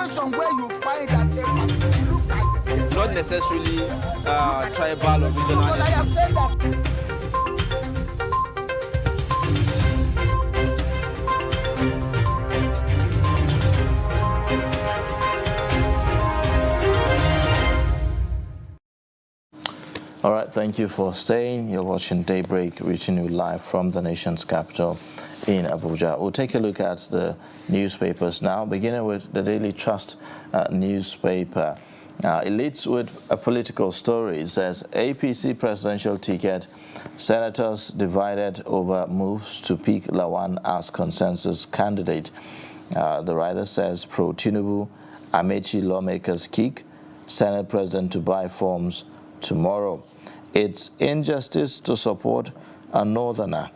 depends on where you find that they must look at the same. Not necessarily tribal or regional. But I have said that. All right, thank you for staying. You're watching Daybreak, reaching you live from the nation's capital in Abuja. We'll take a look at the newspapers now, beginning with the Daily Trust newspaper. It leads with a political story. It says, APC presidential ticket, senators divided over moves to pick Lawan as consensus candidate. The writer says, pro-Tinubu, Amechi lawmakers kick, Senate president to buy forms tomorrow. It's injustice to support a northerner.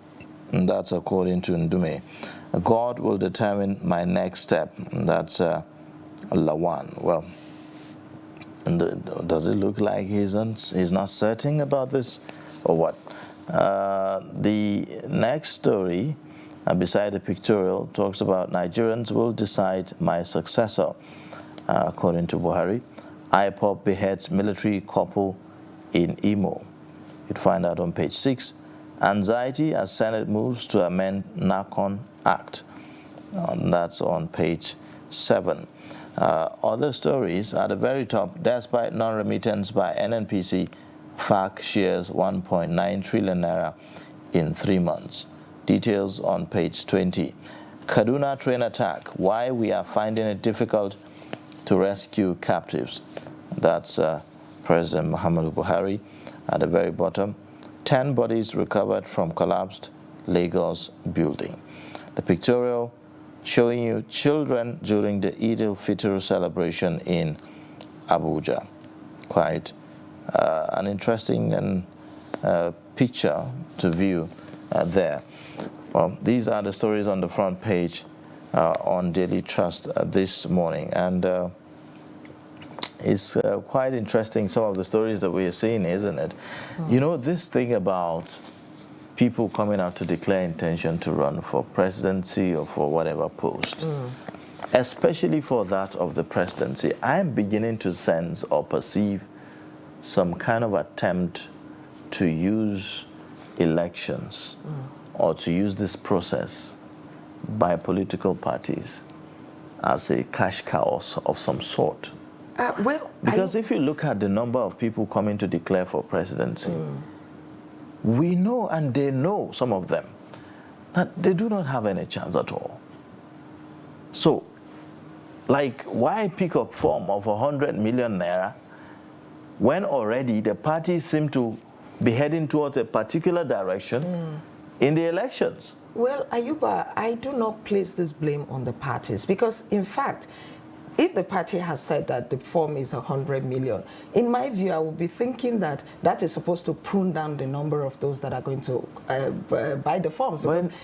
And that's according to Ndume. God will determine my next step. That's Lawan. Well, does it look like he's not certain about this or what? The next story, beside the pictorial, talks about Nigerians will decide my successor. According to Buhari, IPOB beheads military couple in Imo. You'd find out on page 6. Anxiety as Senate moves to amend NACON Act. That's on page 7. Other stories at the very top, despite non-remittance by NNPC, FAC shares 1.9 trillion naira in 3 months. Details on page 20. Kaduna train attack, why we are finding it difficult to rescue captives. That's President Muhammadu Buhari at the very bottom. 10 bodies recovered from collapsed Lagos building. The pictorial showing you children during the Eid al-Fitr celebration in Abuja. Quite an interesting picture to view there. Well, these are the stories on the front page on Daily Trust this morning. And it's quite interesting, some of the stories that we are seeing, isn't it? You know, this thing about people coming out to declare intention to run for presidency or for whatever post, especially for that of the presidency, I'm beginning to sense or perceive some kind of attempt to use elections or to use this process by political parties as a cash cow of some sort. Because if you look at the number of people coming to declare for presidency, we know, and they know, some of them, that they do not have any chance at all. So, like, why pick a form of 100 million naira when already the parties seem to be heading towards a particular direction in the elections? Well, Ayuba, I do not place this blame on the parties because, in fact, if the party has said that the form is 100 million, in my view, I would be thinking that that is supposed to prune down the number of those that are going to buy the forms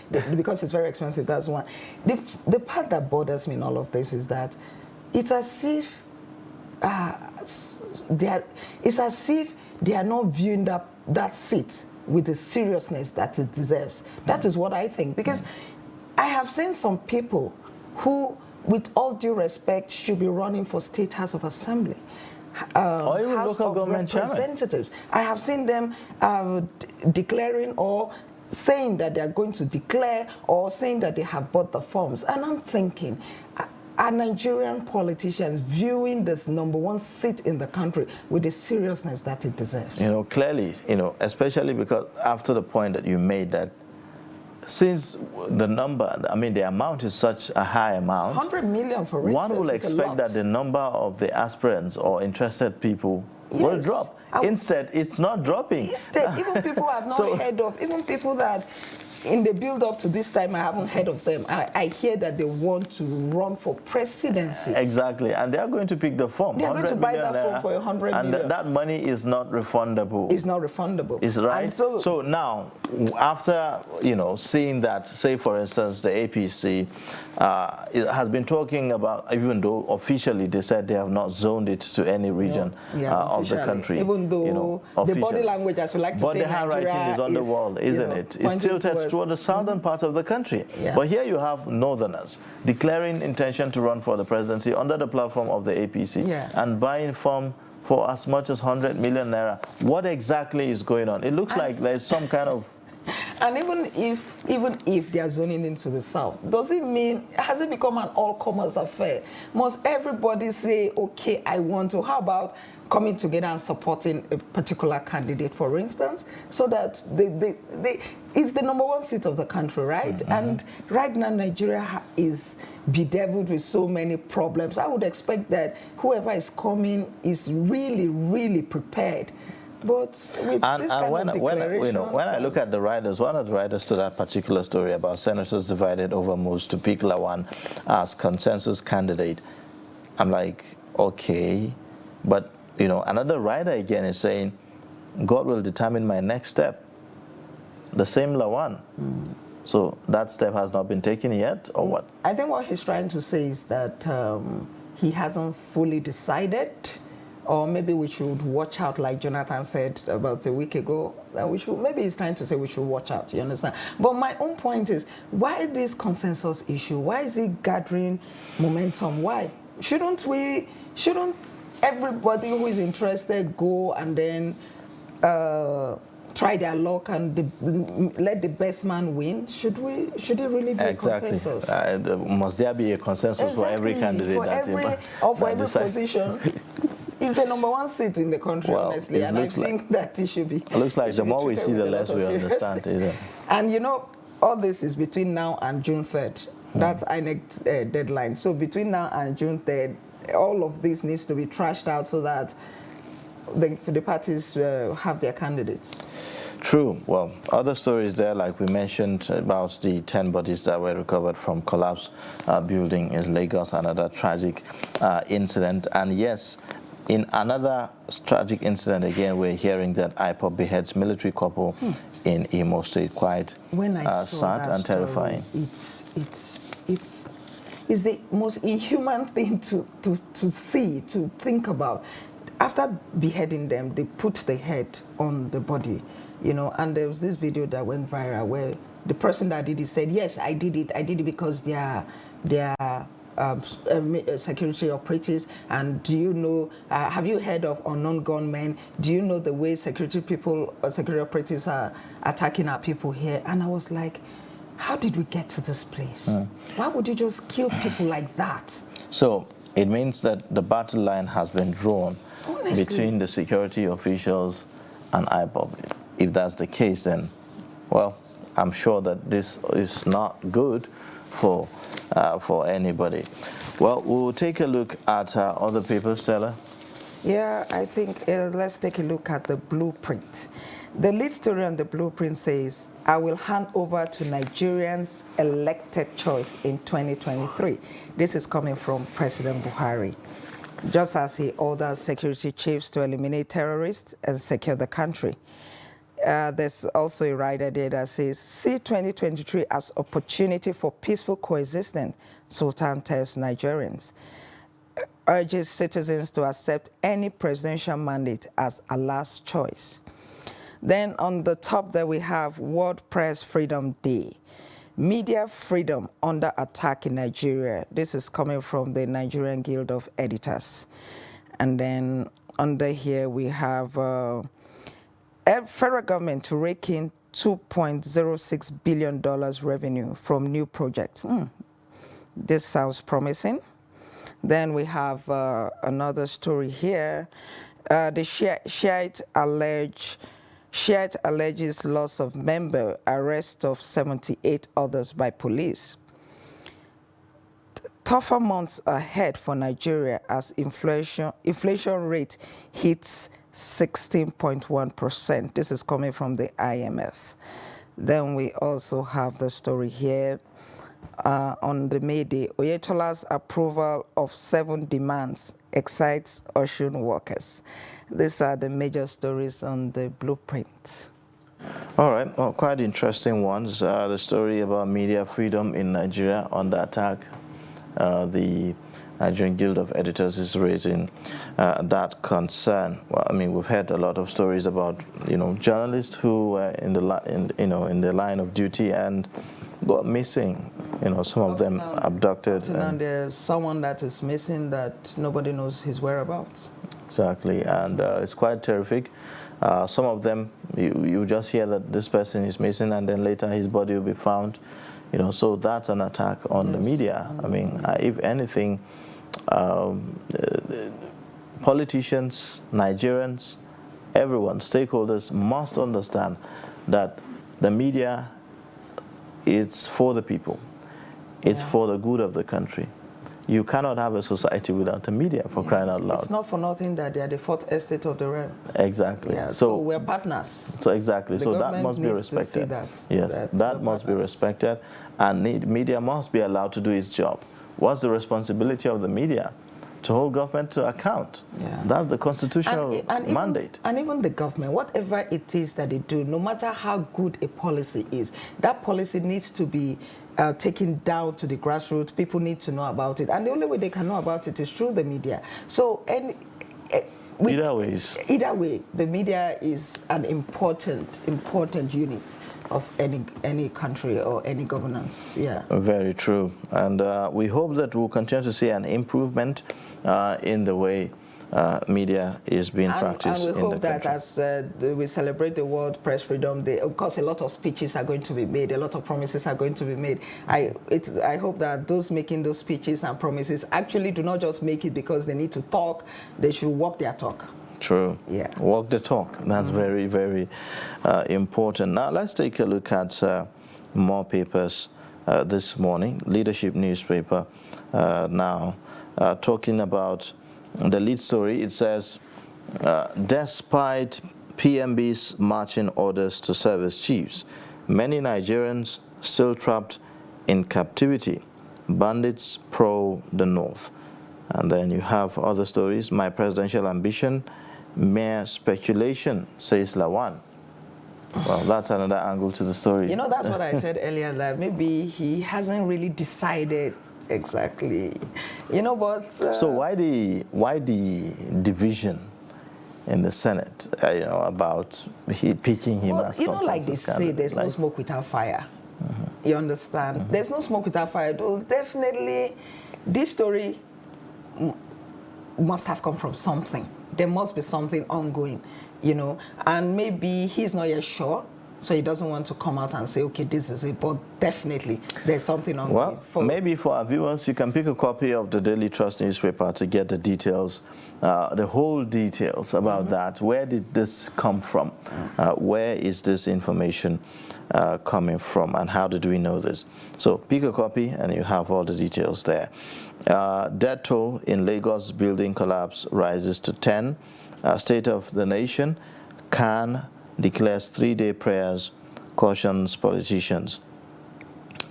because it's very expensive. That's one. The part that bothers me in all of this is that it's as if they are not viewing that seat with the seriousness that it deserves. That is what I think, because I have seen some people who, with all due respect, should be running for State House of Assembly, or even House local of government Representatives. I have seen them declaring or saying that they are going to declare or saying that they have bought the forms. And I'm thinking, are Nigerian politicians viewing this #1 seat in the country with the seriousness that it deserves? You know, clearly, especially because after the point that you made that since the the amount is such a high amount, 100 million for instance, one will expect that the number of the aspirants or interested people will drop. Instead, it's not dropping. Instead, even people I have not heard of, even people that in the build-up to this time I haven't heard of them, I hear that they want to run for presidency. Exactly, and they are going to pick the form. They are going to buy that form for 100 million. And that money is not refundable. It's not refundable. It's right. So now, after seeing that, say for instance, the APC has been talking about, even though officially they said they have not zoned it to any region of the country. Even though the body language, as we like to say, but the handwriting is on the wall, isn't it? It's tilted toward the southern part of the country. Yeah. But here you have northerners declaring intention to run for the presidency under the platform of the APC and buying for as much as 100 million naira. What exactly is going on? It looks like there's some kind of... And even if they are zoning into the south, does it mean, has it become an all-comers affair? Must everybody say, okay, I want to? How about coming together and supporting a particular candidate, for instance, so that it's the #1 seat of the country, right? And right now, Nigeria is bedeviled with so many problems. I would expect that whoever is coming is really, really prepared. But with this kind of declaration, when I look at the writers, one of the writers to that particular story about senators divided over moves to pick Lawan as consensus candidate, I'm like, okay, but another writer again is saying, God will determine my next step. The same Lawan. So that step has not been taken yet, or what? I think what he's trying to say is that he hasn't fully decided. Or maybe we should watch out, like Jonathan said about a week ago. That maybe he's trying to say we should watch out, you understand? But my own point is, why this consensus issue? Why is it gathering momentum? Why? Shouldn't everybody who is interested go and then try their luck and let the best man win? Should it really be a consensus? Must there be a consensus for every candidate? For every position? It's the #1 seat in the country, honestly, and I think that it should be. It looks like the more we see, the less we understand, isn't it? And all this is between now and June 3rd. That's INEC's deadline. So between now and June 3rd, all of this needs to be trashed out so that the parties have their candidates. True. Well, other stories there, like we mentioned about the 10 bodies that were recovered from collapsed building in Lagos, another tragic incident. And yes, in another tragic incident, again, we're hearing that IPOB beheads military couple in Imo State. Quite sad and terrifying. It's the most inhuman thing to see, to think about. After beheading them, they put the head on the body, and there was this video that went viral where the person that did it said, yes, I did it because they are security operatives, and do you know, have you heard of unknown gunmen? Do you know the way security operatives are attacking our people here? And I was like, how did we get to this place? Why would you just kill people like that? So it means that the battle line has been drawn between the security officials and IPOB. If that's the case, then, well, I'm sure that this is not good for anybody. Well, we'll take a look at other papers, Stella. Yeah, I think let's take a look at the blueprint. The lead story on the blueprint says, I will hand over to Nigerians' elected choice in 2023. This is coming from President Buhari. Just as he orders security chiefs to eliminate terrorists and secure the country. There's also a rider there that says, see 2023 as opportunity for peaceful coexistence, Sultan tells Nigerians. Urges citizens to accept any presidential mandate as a last choice. Then on the top there we have World Press Freedom Day. Media freedom under attack in Nigeria. This is coming from the Nigerian Guild of Editors. And then under here we have federal government to rake in $2.06 billion revenue from new projects. This sounds promising. Then we have another story here. The Shiite alleges loss of member, arrest of 78 others by police. Tougher months ahead for Nigeria as inflation rate hits 16.1%. This is coming from the IMF. Then we also have the story here on the May Day. Oyetola's approval of 7 demands excites Osun workers. These are the major stories on the blueprint. All right, well, quite interesting ones. The story about media freedom in Nigeria under attack. The Nigerian Guild of Editors is raising that concern. Well, I mean, we've heard a lot of stories about journalists who were in the line of duty and got missing. Some of them abducted. And there's someone that is missing that nobody knows his whereabouts. Exactly, and it's quite terrific. Some of them, you just hear that this person is missing, and then later his body will be found. So that's an attack on the media. I mean, if anything, politicians, Nigerians, everyone, stakeholders must understand that the media is for the people. It's for the good of the country. You cannot have a society without a media, for crying out loud. It's not for nothing that they are the fourth estate of the realm. Exactly. Yeah, so we're partners. So exactly. The So that must be needs to see respected. that, Yes, that must be respected, and media must be allowed to do its job. What's the responsibility of the media? To hold government to account. Yeah. That's the constitutional mandate. And even the government, whatever it is that they do, no matter how good a policy is, that policy needs to be taken down to the grassroots. People need to know about it, and the only way they can know about it is through the media. So, either way, the media is an important unit of any country or any governance. Yeah. Very true, and we hope that we'll continue to see an improvement in the way media is being practiced in the country. And we hope that as we celebrate the World Press Freedom Day, of course, a lot of speeches are going to be made, a lot of promises are going to be made. I hope that those making those speeches and promises actually do not just make it because they need to talk, they should walk their talk. True. Yeah. Walk the talk. That's very, very important. Now, let's take a look at more papers this morning. Leadership newspaper now talking about the lead story. It says, despite PMB's marching orders to service chiefs, many Nigerians still trapped in captivity. Bandits prowl the north. And then you have other stories. My presidential ambition, mere speculation, says Lawan. Well, that's another angle to the story. That's what I said earlier, that maybe he hasn't really decided exactly. But so why the division in the Senate? About picking him as like they say, there's no smoke without fire. You understand? There's no smoke without fire. Though definitely, this story must have come from something. There must be something ongoing, and maybe he's not yet sure, so he doesn't want to come out and say, okay, this is it, but definitely there's something ongoing. Well, maybe for our viewers, you can pick a copy of the Daily Trust newspaper to get the details, the whole details about that. Where did this come from? Where is this information coming from, and how did we know this? So pick a copy and you have all the details there. Death toll in Lagos building collapse rises to 10. State of the nation, Khan declares 3-day prayers, cautions politicians.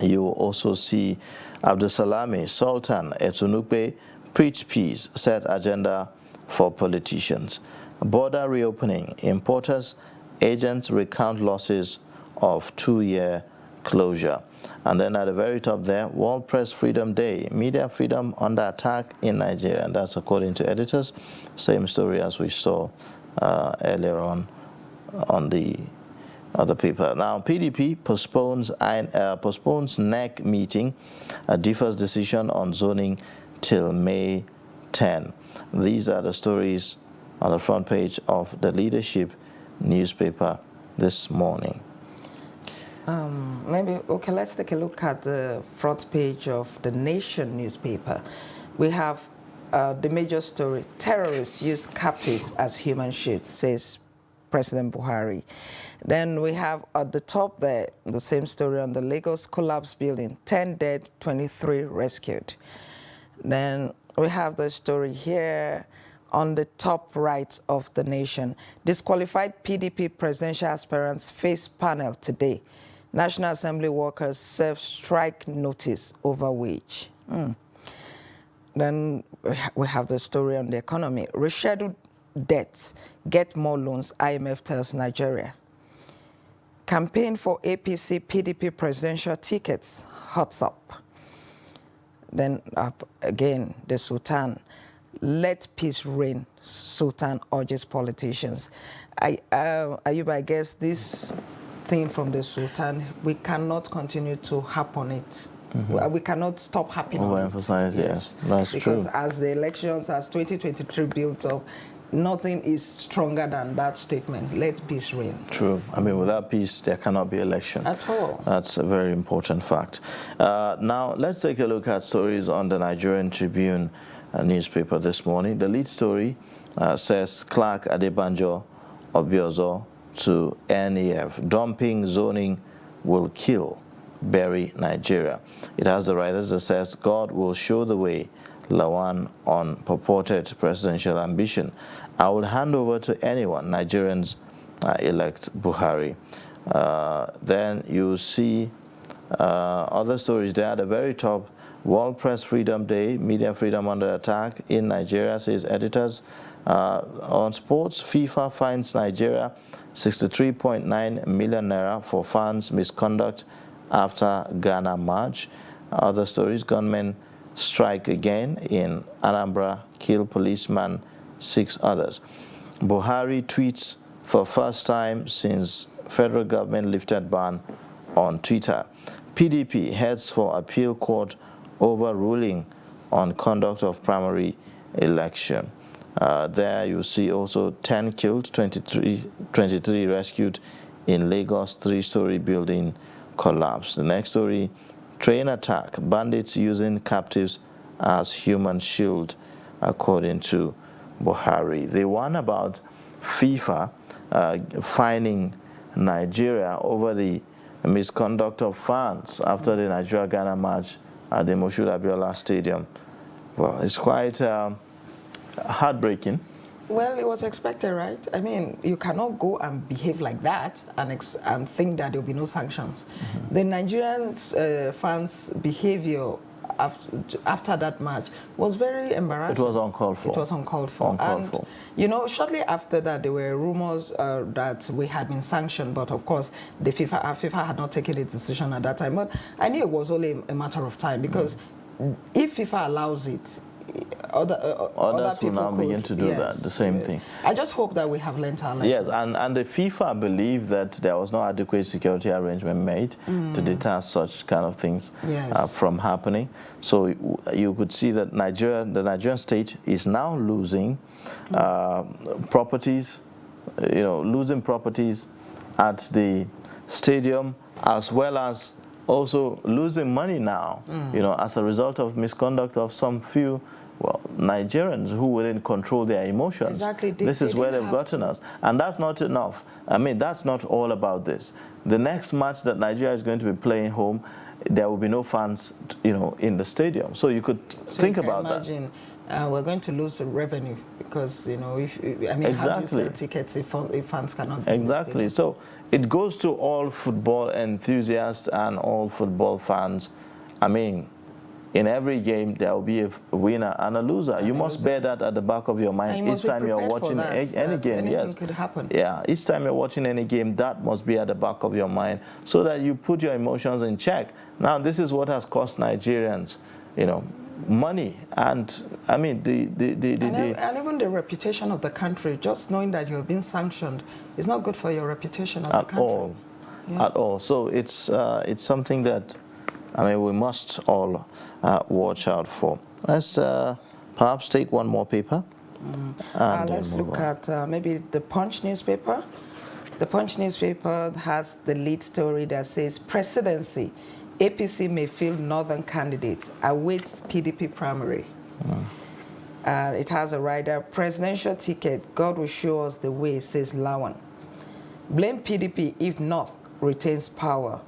You will also see Abdusalami Sultan Etunukbe preach peace, set agenda for politicians. Border reopening, importers, agents recount losses of 2-year closure. And then at the very top there, World Press Freedom Day, media freedom under attack in Nigeria. And that's according to editors. Same story as we saw earlier on the other paper. Now, PDP postpones NEC meeting, differs decision on zoning till May 10. These are the stories on the front page of the Leadership newspaper this morning. Let's take a look at the front page of the Nation newspaper. We have the major story, terrorists use captives as human shields, says President Buhari. Then we have at the top there, the same story on the Lagos collapse building, 10 dead, 23 rescued. Then we have the story here on the top right of the Nation. Disqualified PDP presidential aspirants face panel today. National Assembly workers serve strike notice over wage. Then we have the story on the economy. Rescheduled debts, get more loans, IMF tells Nigeria. Campaign for APC PDP presidential tickets hots up. Then again, the Sultan, let peace reign, Sultan urges politicians. Ayub, I guess this thing from the Sultan, we cannot continue to harp on it. We cannot stop harping on it. Overemphasize, yes. That's because true. as the elections, as 2023 builds up, nothing is stronger than that statement. Let peace reign. True. I mean, without peace, there cannot be election. At all. That's a very important fact. Now, let's take a look at stories on the Nigerian Tribune newspaper this morning. The lead story says Clark Adebanjo Obiozo to NEF. Dumping zoning will kill, bury Nigeria. It has the writers that says God will show the way, Lawan on purported presidential ambition. I will hand over to anyone. Nigerians elect Buhari. Then you see other stories there at the very top. World Press Freedom Day, media freedom under attack in Nigeria, says editors. On sports, FIFA fines Nigeria 63.9 million naira for fans' misconduct after Ghana march. Other stories, gunmen strike again in Anambra, kill policeman, 6 others. Buhari tweets for first time since federal government lifted ban on Twitter. PDP heads for appeal court over ruling on conduct of primary election. There you see also 10 killed, 23 rescued in Lagos, 3-story building collapse. The next story, train attack, bandits using captives as human shield, according to Buhari. The one about FIFA fining Nigeria over the misconduct of fans after the Nigeria-Ghana match at the Moshood Abiola Stadium. Well, it's quite heartbreaking. Well, it was expected, right? I mean, you cannot go and behave like that and think that there will be no sanctions. The Nigerian fans' behavior after that match was very embarrassing. It was uncalled for. It was uncalled for. You know, shortly after that, there were rumors that we had been sanctioned, but of course, the FIFA had not taken a decision at that time. But I knew it was only a matter of time because if FIFA allows it, other Others will people now begin to do that, the same thing. I just hope that we have learned our lessons. Yes, and the FIFA believed that there was no adequate security arrangement made to deter such kind of things from happening. So you could see that the Nigerian state is now losing properties, losing properties at the stadium, as well as also losing money now, as a result of misconduct of some few Nigerians who wouldn't control their emotions. Exactly. This is where they've gotten us. And that's not enough. I mean, that's not all about this. The next match that Nigeria is going to be playing home, there will be no fans, in the stadium. So you could think about that. Imagine we're going to lose revenue because, how do you sell tickets if fans cannot be Exactly. So it goes to all football enthusiasts and all football fans. I mean, in every game, there will be a winner and a loser. You must bear that at the back of your mind each time you're watching any game. Yes, could happen. Yeah, each time you're watching any game, that must be at the back of your mind so that you put your emotions in check. Now, this is what has cost Nigerians, money, and I mean and even the reputation of the country. Just knowing that you're being sanctioned is not good for your reputation as a country. At all. So it's something that we must all watch out for. Let's perhaps take one more paper. Let's look at maybe the Punch newspaper. The Punch newspaper has the lead story that says presidency, APC may field northern candidates, awaits PDP primary. It has a rider, presidential ticket, God will show us the way, says Lawan. Blame PDP if North retains power,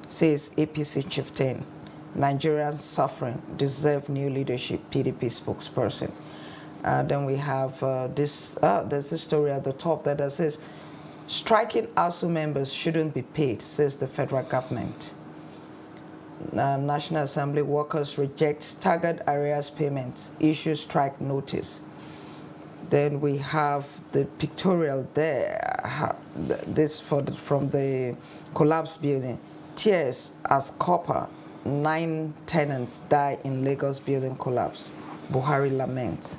says APC chieftain. Nigerians suffering, deserve new leadership, PDP spokesperson. Then we have there's this story at the top that says, striking ASU members shouldn't be paid, says the federal government. National Assembly workers reject staggered arrears payments, issue strike notice. Then we have the pictorial there, this from the collapsed building. Tears as copper 9 tenants die in Lagos building collapse. Buhari laments.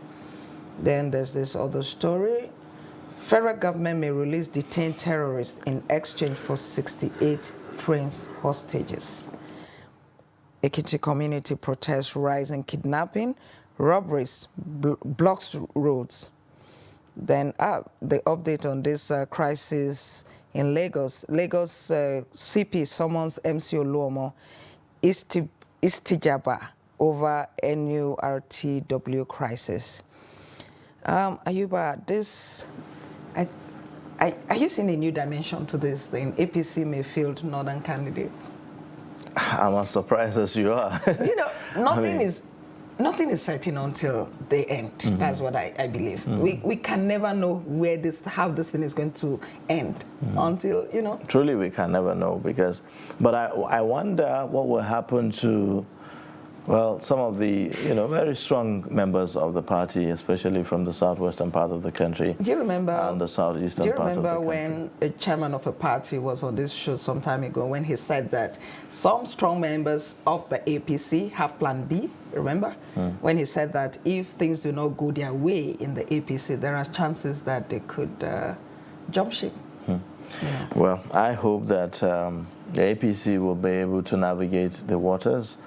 Then there's this other story. Federal government may release detained terrorists in exchange for 68 trained hostages. Ekiti community protests rising kidnapping, robberies, blocks roads. Then the update on this crisis in Lagos. Lagos CP summons MC Oluomo Istijaba over NURTW crisis. Ayuba, this, are you seeing a new dimension to this thing? APC may field northern candidates. I'm as surprised as you are. You know, nothing is certain until the end. That's what I believe. We can never know how this thing is going to end until, you know. Truly, we can never know but I wonder what will happen to, well, some of the, very strong members of the party, especially from the southwestern part of the country. Do you remember? And the southeastern part of the country. Do you remember when a chairman of a party was on this show some time ago when he said that some strong members of the APC have Plan B? Remember? When he said that if things do not go their way in the APC, there are chances that they could jump ship. Yeah. Well, I hope that the APC will be able to navigate the waters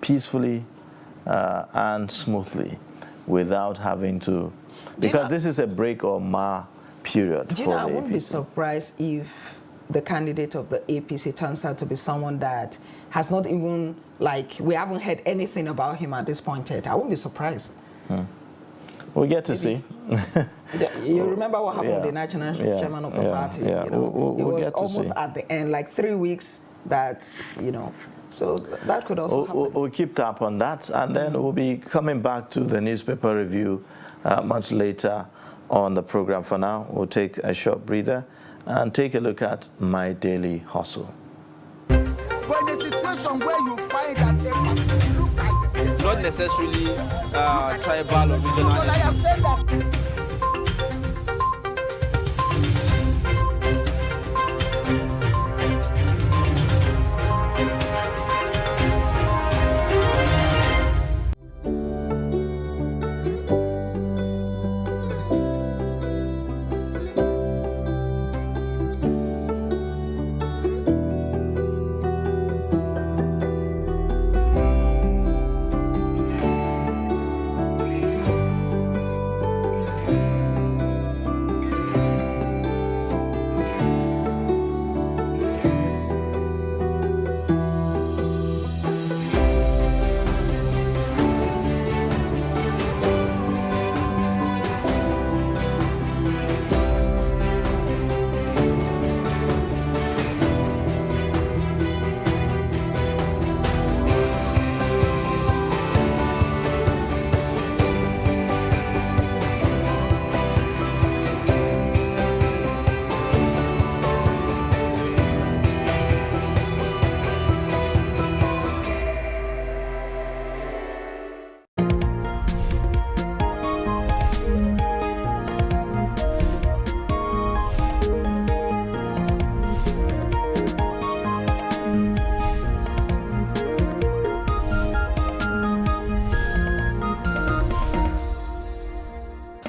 peacefully and smoothly without having to, because this is a break or mar period for the APC. I wouldn't be surprised if the candidate of the APC turns out to be someone that has not even, we haven't heard anything about him at this point yet. I wouldn't be surprised. We'll get to see. You remember what happened with the national chairman of the party? Yeah, we'll get to see. It was almost at the end, 3 weeks that, so that could also happen. We'll keep tab on that, and then we'll be coming back to the newspaper review much later on the program. For now, we'll take a short breather and take a look at My Daily Hustle. But in a situation where you find that they must look at the situation, Not necessarily tribal or regional. but I have said that.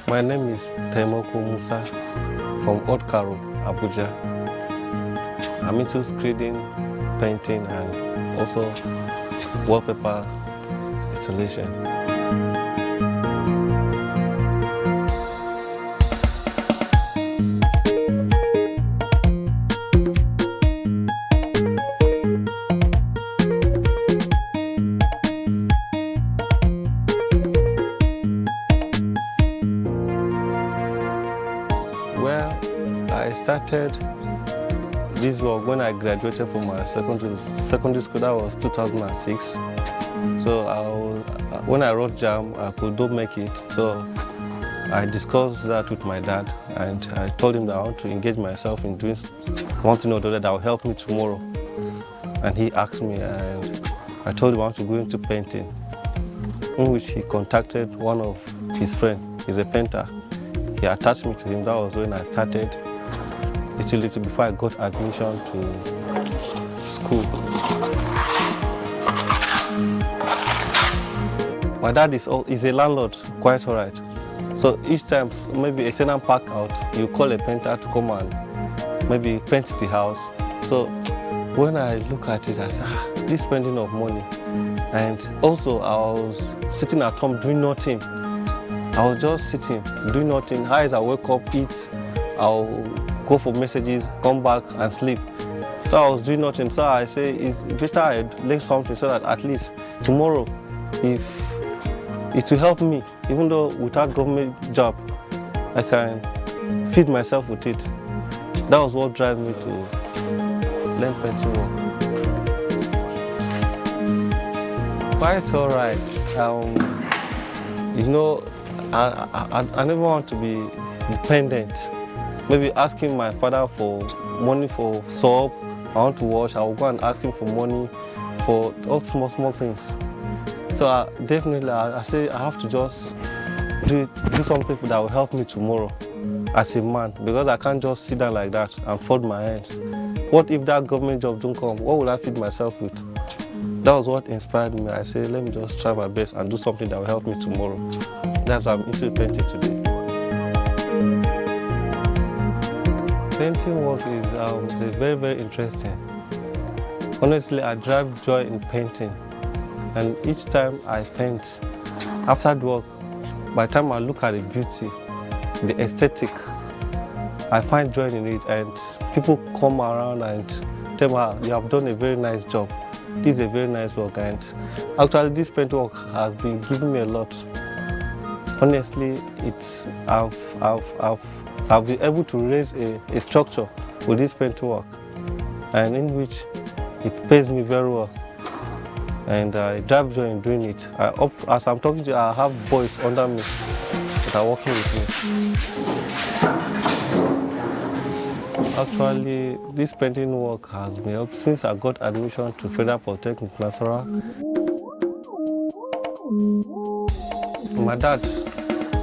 My name is Temoko Musa from Old Karo, Abuja. I'm into screening, painting, and also wallpaper installation. I started this work when I graduated from my secondary school. That was 2006. So when I wrote JAM, I could not make it. So I discussed that with my dad, and I told him that I want to engage myself in doing one thing or the other that will help me tomorrow. And he asked me, and I told him I want to go into painting, in which he contacted one of his friends. He's a painter. He attached me to him. That was when I started. Little before I got admission to school. my dad is a landlord, quite all right. So each time maybe a tenant park out, you call a painter to come and maybe paint the house. So when I look at it, I say, this spending of money. And also I was sitting at home doing nothing. I was just sitting, doing nothing. As I wake up, eat, I'll go for messages, come back and sleep. So I was doing nothing. So I say, it's better I learn something so that at least tomorrow, if it will help me, even though without government job, I can feed myself with it. That was what drive me to learn painting work. Quite all right. You know, I never want to be dependent. Maybe asking my father for money for soap, I want to wash, I will go and ask him for money for all small things. So definitely I say I have to just do something that will help me tomorrow as a man, because I can't just sit down like that and fold my hands. What if that government job don't come? What will I feed myself with? That was what inspired me. I say, let me just try my best and do something that will help me tomorrow. That's why I'm into painting today. Painting work is very, very interesting. Honestly, I drive joy in painting. And each time I paint, after work, by the time I look at the beauty, the aesthetic, I find joy in it. And people come around and tell me, you have done a very nice job. This is a very nice work. And actually, this paint work has been giving me a lot. Honestly, I've been able to raise a structure with this paint work, and in which it pays me very well. And I drive joy in doing it. As I'm talking to you, I have boys under me that are working with me. Actually, this painting work has been helped since I got admission to Federal Polytechnic Nasarawa. My dad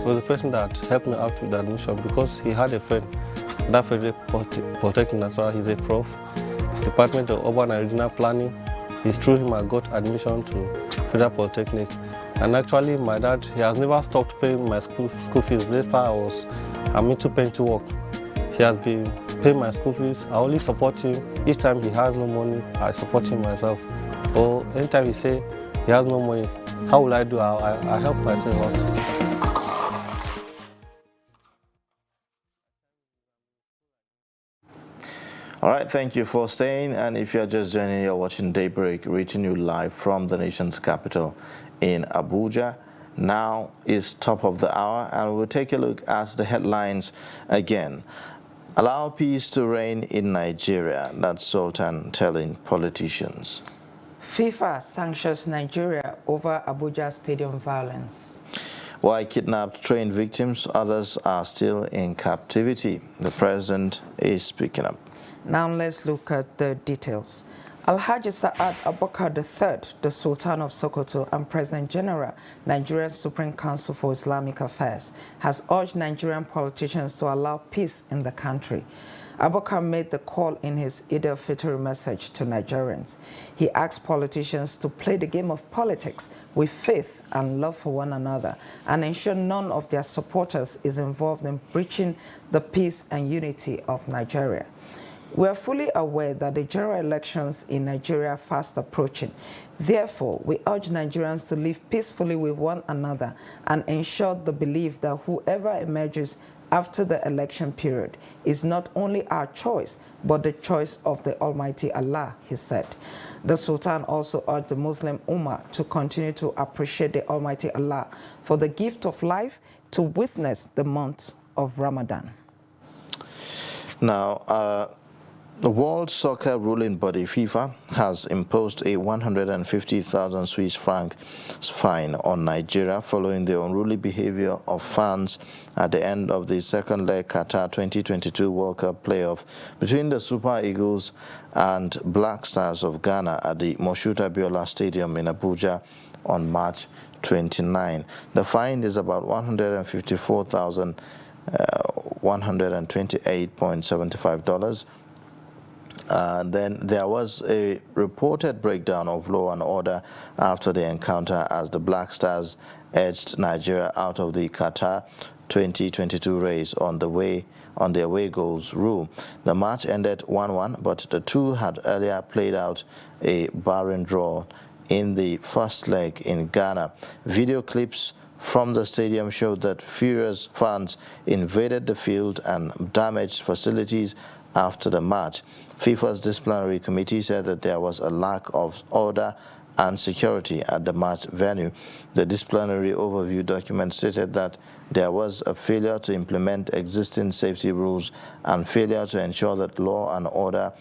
was the person that helped me out with the admission because he had a friend, that Federal Polytechnic Nasarawa. He's a prof, Department of Urban and Regional Planning. It's through him I got admission to Federal Polytechnic. And actually, my dad, he has never stopped paying my school fees. Despite I'm into painting work. He has been paying my school fees. I only support him. Each time he has no money, I support him myself. Or anytime he say he has no money, how will I do? I help myself out. All right, thank you for staying. And if you're just joining, you're watching Daybreak, reaching you live from the nation's capital in Abuja. Now is top of the hour, and we'll take a look at the headlines again. Allow peace to reign in Nigeria, that's Sultan telling politicians. FIFA sanctions Nigeria over Abuja stadium violence. While kidnapped trained victims, others are still in captivity. The president is speaking up. Now let's look at the details. Alhaji Sa'ad Abubakar III, the Sultan of Sokoto and President General, Nigerian Supreme Council for Islamic Affairs, has urged Nigerian politicians to allow peace in the country. Abubakar made the call in his Eid al-Fitr message to Nigerians. He asked politicians to play the game of politics with faith and love for one another and ensure none of their supporters is involved in breaching the peace and unity of Nigeria. We are fully aware that the general elections in Nigeria are fast approaching. Therefore, we urge Nigerians to live peacefully with one another and ensure the belief that whoever emerges after the election period is not only our choice, but the choice of the Almighty Allah, he said. The Sultan also urged the Muslim Ummah to continue to appreciate the Almighty Allah for the gift of life to witness the month of Ramadan. Now, the World Soccer ruling body, FIFA, has imposed a 150,000 Swiss franc fine on Nigeria following the unruly behavior of fans at the end of the second leg Qatar 2022 World Cup playoff between the Super Eagles and Black Stars of Ghana at the Moshood Abiola Stadium in Abuja on March 29. The fine is about $154,128.75. Then there was a reported breakdown of law and order after the encounter as the Black Stars edged Nigeria out of the Qatar 2022 race on the away goals rule. The match ended 1-1, but the two had earlier played out a barren draw in the first leg in Ghana. Video clips from the stadium showed that furious fans invaded the field and damaged facilities after the match. FIFA's disciplinary committee said that there was a lack of order and security at the match venue. The disciplinary overview document stated that there was a failure to implement existing safety rules and failure to ensure that law and order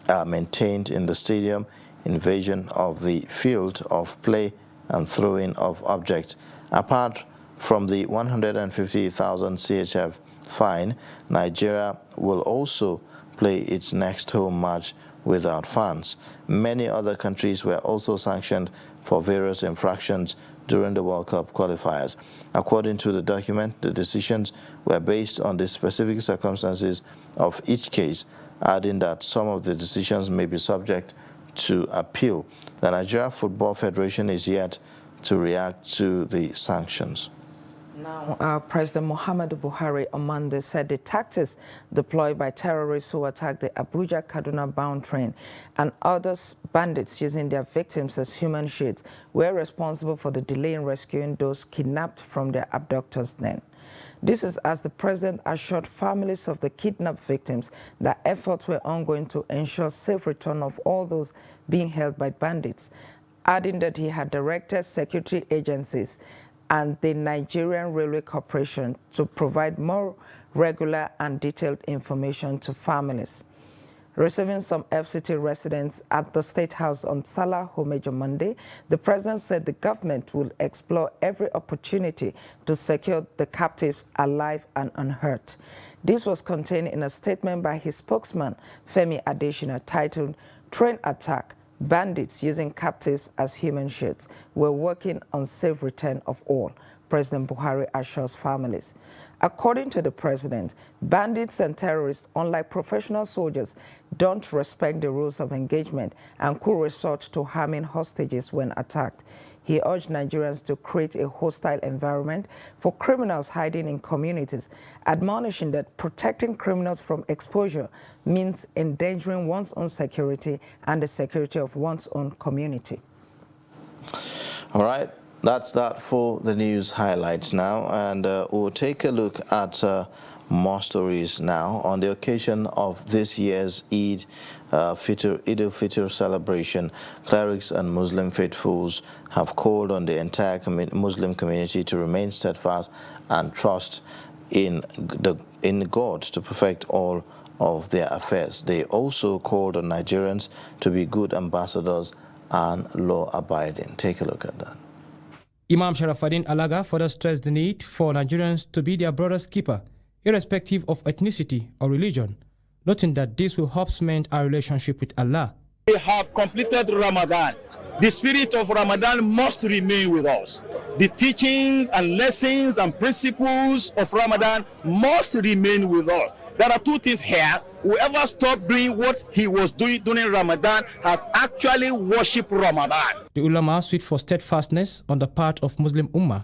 are maintained in the stadium, invasion of the field of play, and throwing of objects. Apart from the 150,000 CHF fine, Nigeria will also play its next home match without fans. Many other countries were also sanctioned for various infractions during the World Cup qualifiers. According to the document, the decisions were based on the specific circumstances of each case, adding that some of the decisions may be subject to appeal. The Nigeria Football Federation is yet to react to the sanctions. Now, President Muhammadu Buhari on Monday said the tactics deployed by terrorists who attacked the Abuja-Kaduna bound train and other bandits using their victims as human shields were responsible for the delay in rescuing those kidnapped from their abductors then. This is as the president assured families of the kidnapped victims that efforts were ongoing to ensure safe return of all those being held by bandits, adding that he had directed security agencies and the Nigerian Railway Corporation to provide more regular and detailed information to families. Receiving some FCT residents at the State House on Salah Homejo Monday, the president said the government will explore every opportunity to secure the captives alive and unhurt. This was contained in a statement by his spokesman, Femi Adesina, titled, "Train Attack, Bandits Using Captives as Human Shields. We're working on safe return of all," President Buhari assures families. According to the president, bandits and terrorists, unlike professional soldiers, don't respect the rules of engagement and could resort to harming hostages when attacked. He urged Nigerians to create a hostile environment for criminals hiding in communities, admonishing that protecting criminals from exposure means endangering one's own security and the security of one's own community. All right, that's that for the news highlights now, and we'll take a look at more stories now. On the occasion of this year's Eid al-Fitr celebration, clerics and Muslim faithfuls have called on the entire Muslim community to remain steadfast and trust in God to perfect all of their affairs. They also called on Nigerians to be good ambassadors and law-abiding. Take a look at that. Imam Sharafuddin Alaga further stressed the need for Nigerians to be their brother's keeper, irrespective of ethnicity or religion, noting that this will help cement our relationship with Allah. We have completed Ramadan. The spirit of Ramadan must remain with us. The teachings and lessons and principles of Ramadan must remain with us. There are two things here. Whoever stopped doing what he was doing during Ramadan has actually worshipped Ramadan. The ulama sued for steadfastness on the part of Muslim Ummah,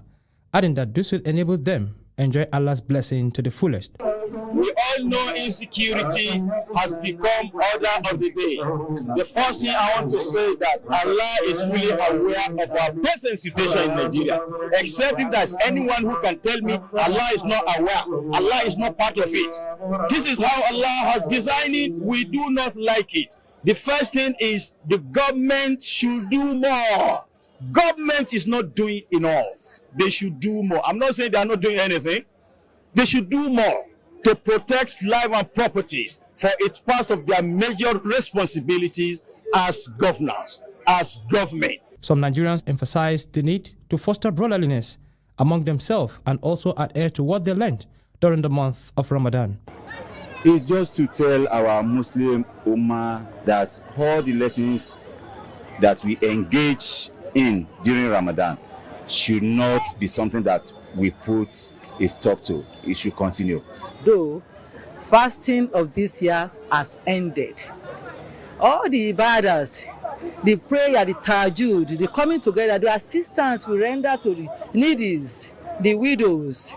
adding that this will enable them enjoy Allah's blessing to the fullest. We all know insecurity has become order of the day. The first thing I want to say is that Allah is fully aware of our present situation in Nigeria. Except if there's anyone who can tell me Allah is not aware, Allah is not part of it. This is how Allah has designed it. We do not like it. The first thing is the government should do more. Government is not doing enough. They should do more. I'm not saying they are not doing anything. They should do more to protect life and properties, for it's part of their major responsibilities as governors, as government. Some Nigerians emphasize the need to foster brotherliness among themselves and also adhere to what they learned during the month of Ramadan. It's just to tell our Muslim Ummah that all the lessons that we engage in during Ramadan should not be something that we put a stop to. It should continue. Though fasting of this year has ended, all the ibadahs, the prayer, the tajud, the coming together, the assistance we render to the needies, the widows,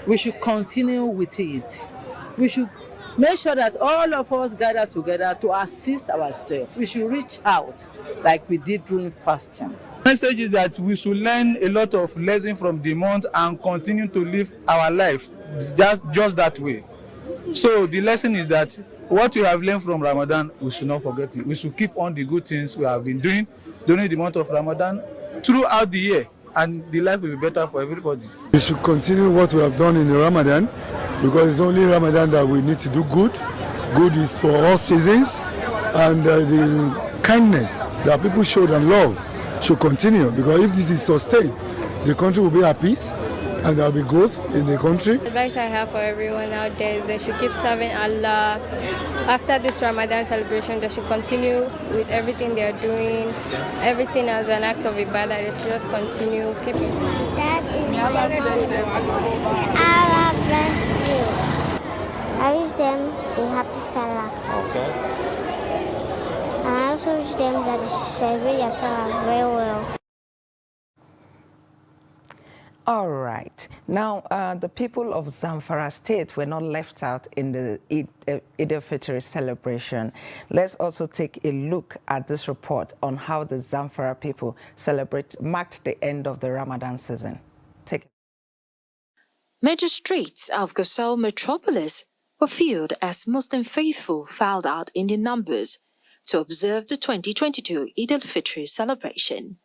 we should continue with it. We should make sure that all of us gather together to assist ourselves. We should reach out like we did during fasting. The message is that we should learn a lot of lessons from the month and continue to live our life just that way. So the lesson is that what we have learned from Ramadan, we should not forget it. We should keep on the good things we have been doing during the month of Ramadan throughout the year, and the life will be better for everybody. We should continue what we have done in the Ramadan, because it's only Ramadan that we need to do good. Good is for all seasons, and the kindness that people showed and love should continue, because if this is sustained, the country will be at peace and there will be growth in the country. The advice I have for everyone out there is they should keep serving Allah. After this Ramadan celebration, they should continue with everything they are doing, everything as an act of ibadah. They should just continue, keep it. Allah bless you. I wish them a happy Salah. Okay. And I also wish them that they celebrate their Salah very well. All right. Now, the people of Zamfara State were not left out in the Eid al-Fitr celebration. Let's also take a look at this report on how the Zamfara people marked the end of the Ramadan season. Take it. Major streets of Gusau metropolis were filled as Muslim faithful filed out in their numbers to observe the 2022 Eid al-Fitr celebration.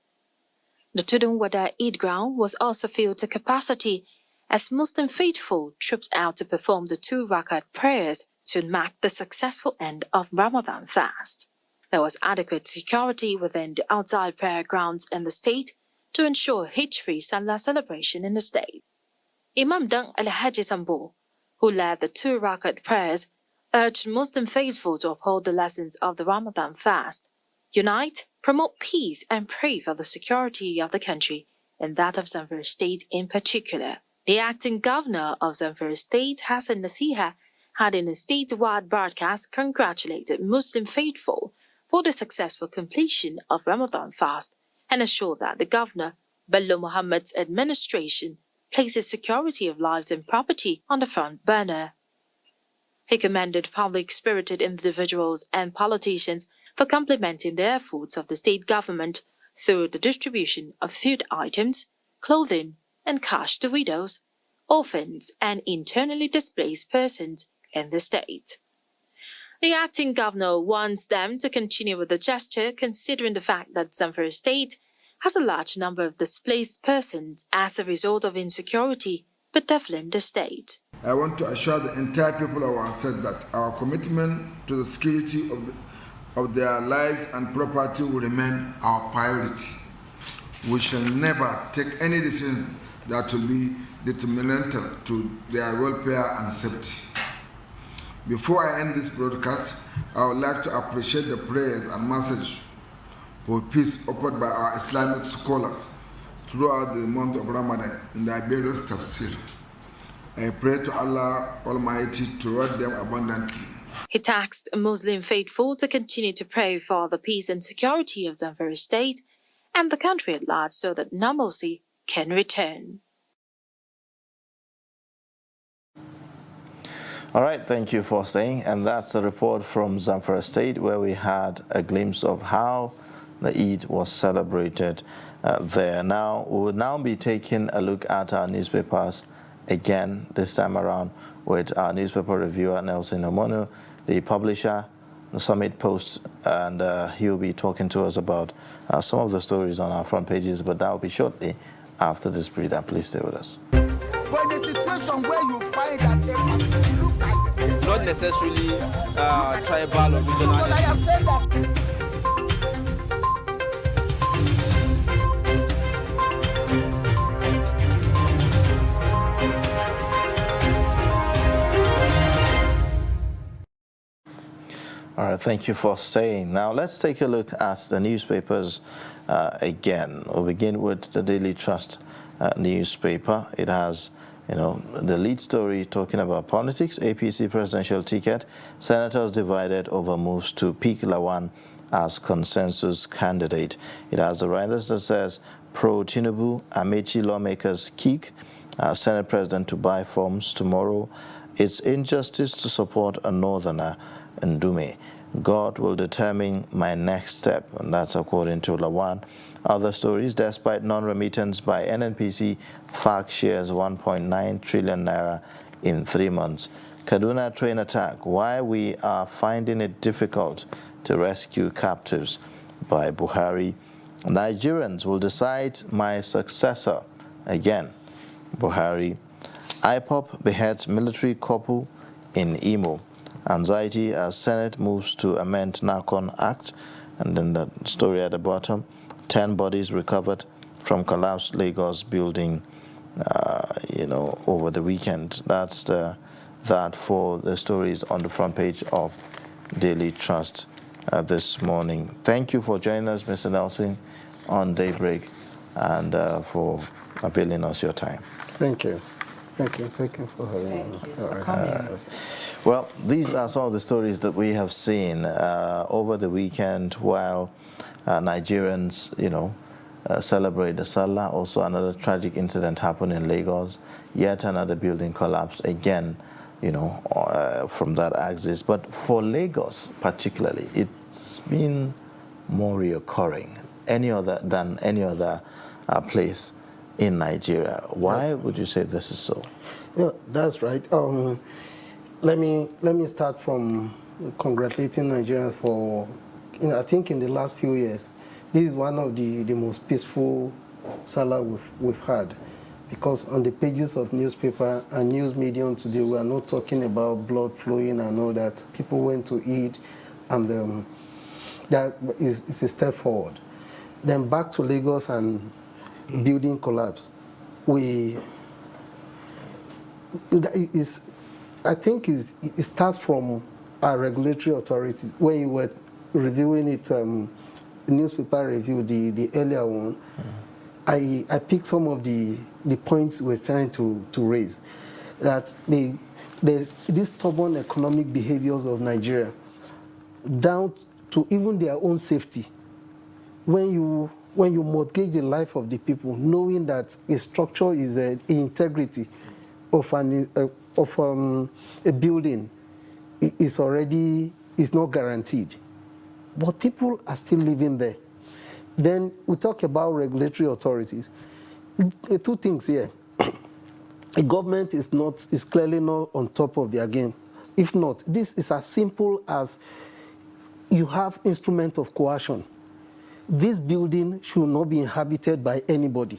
The Tudunwada Eid ground was also filled to capacity as Muslim faithful trooped out to perform the 2 rakat prayers to mark the successful end of Ramadan fast. There was adequate security within the outside prayer grounds in the state to ensure hate-free Salah celebration in the state. Imam Dang Al-Haji Sambo, who led the 2 rakat prayers, urged Muslim faithful to uphold the lessons of the Ramadan fast, unite, promote peace, and pray for the security of the country and that of Zamfara State in particular. The acting governor of Zamfara State, Hassan Nasiha, had in a statewide broadcast congratulated Muslim faithful for the successful completion of Ramadan fast and assured that the governor, Bello Muhammad's administration, places security of lives and property on the front burner. He commended public-spirited individuals and politicians for complementing the efforts of the state government through the distribution of food items, clothing, and cash to widows, orphans, and internally displaced persons in the state. The acting governor wants them to continue with the gesture considering the fact that Zamfara State has a large number of displaced persons as a result of insecurity bedeviling the state. I want to assure the entire people of our state that our commitment to the security of their lives and property will remain our priority. We shall never take any decisions that will be detrimental to their welfare and safety. Before I end this broadcast, I would like to appreciate the prayers and message for peace offered by our Islamic scholars throughout the month of Ramadan in their various tafsir. I pray to Allah Almighty to reward them abundantly. He tasked Muslim faithful to continue to pray for the peace and security of Zamfara State and the country at large so that normalcy can return. All right, thank you for staying. And that's a report from Zamfara State where we had a glimpse of how the Eid was celebrated there. Now, we will now be taking a look at our newspapers again, this time around with our newspaper reviewer, Nelson Omono, the publisher, the Summit Post, and he'll be talking to us about some of the stories on our front pages, but that will be shortly after this breather. Please stay with us. But in a situation where you find that they look at the same, not necessarily tribal or regional. but I have said that. All right, thank you for staying. Now let's take a look at the newspapers again. We'll begin with the Daily Trust newspaper. It has You know, the lead story talking about politics, APC presidential ticket, senators divided over moves to pick Lawan as consensus candidate. It has the writers that says, pro-Tinubu, Amechi lawmakers kick Senate President to buy forms tomorrow. It's injustice to support a northerner, Ndume. God will determine my next step, and that's according to Lawan. Other stories, despite non-remittance by NNPC, FARC shares 1.9 trillion naira in 3 months. Kaduna train attack, why we are finding it difficult to rescue captives by Buhari. Nigerians will decide my successor again. Buhari. IPOP beheads military couple in Imo. Anxiety as Senate moves to amend NACON Act. And then the story at the bottom, 10 bodies recovered from collapsed Lagos building, over the weekend. That's that for the stories on the front page of Daily Trust this morning. Thank you for joining us, Mr. Nelson, on Daybreak, and for availing us your time. Thank you. Thank you for having me. Well, these are some of the stories that we have seen over the weekend while Nigerians, celebrate the Salah. Also, another tragic incident happened in Lagos. Yet another building collapsed again, from that axis. But for Lagos particularly, it's been more reoccurring than any other place in Nigeria. Why would you say this is so? Yeah, that's right. Let me start from congratulating Nigerians for, I think in the last few years, this is one of the most peaceful Salah we've had, because on the pages of newspaper and news medium today, we are not talking about blood flowing and all that. People went to eat, and that is a step forward. Then back to Lagos and building collapse. I think it starts from our regulatory authorities. When you were reviewing it, newspaper review, the earlier one, I picked some of the points we're trying to raise. That there's these stubborn economic behaviors of Nigeria, down to even their own safety. When you mortgage the life of the people, knowing that a structure is an integrity of a building is not guaranteed, but people are still living there. Then we talk about regulatory authorities. Two things here: the government is clearly not on top of their game. If not, this is as simple as you have instrument of coercion. This building should not be inhabited by anybody.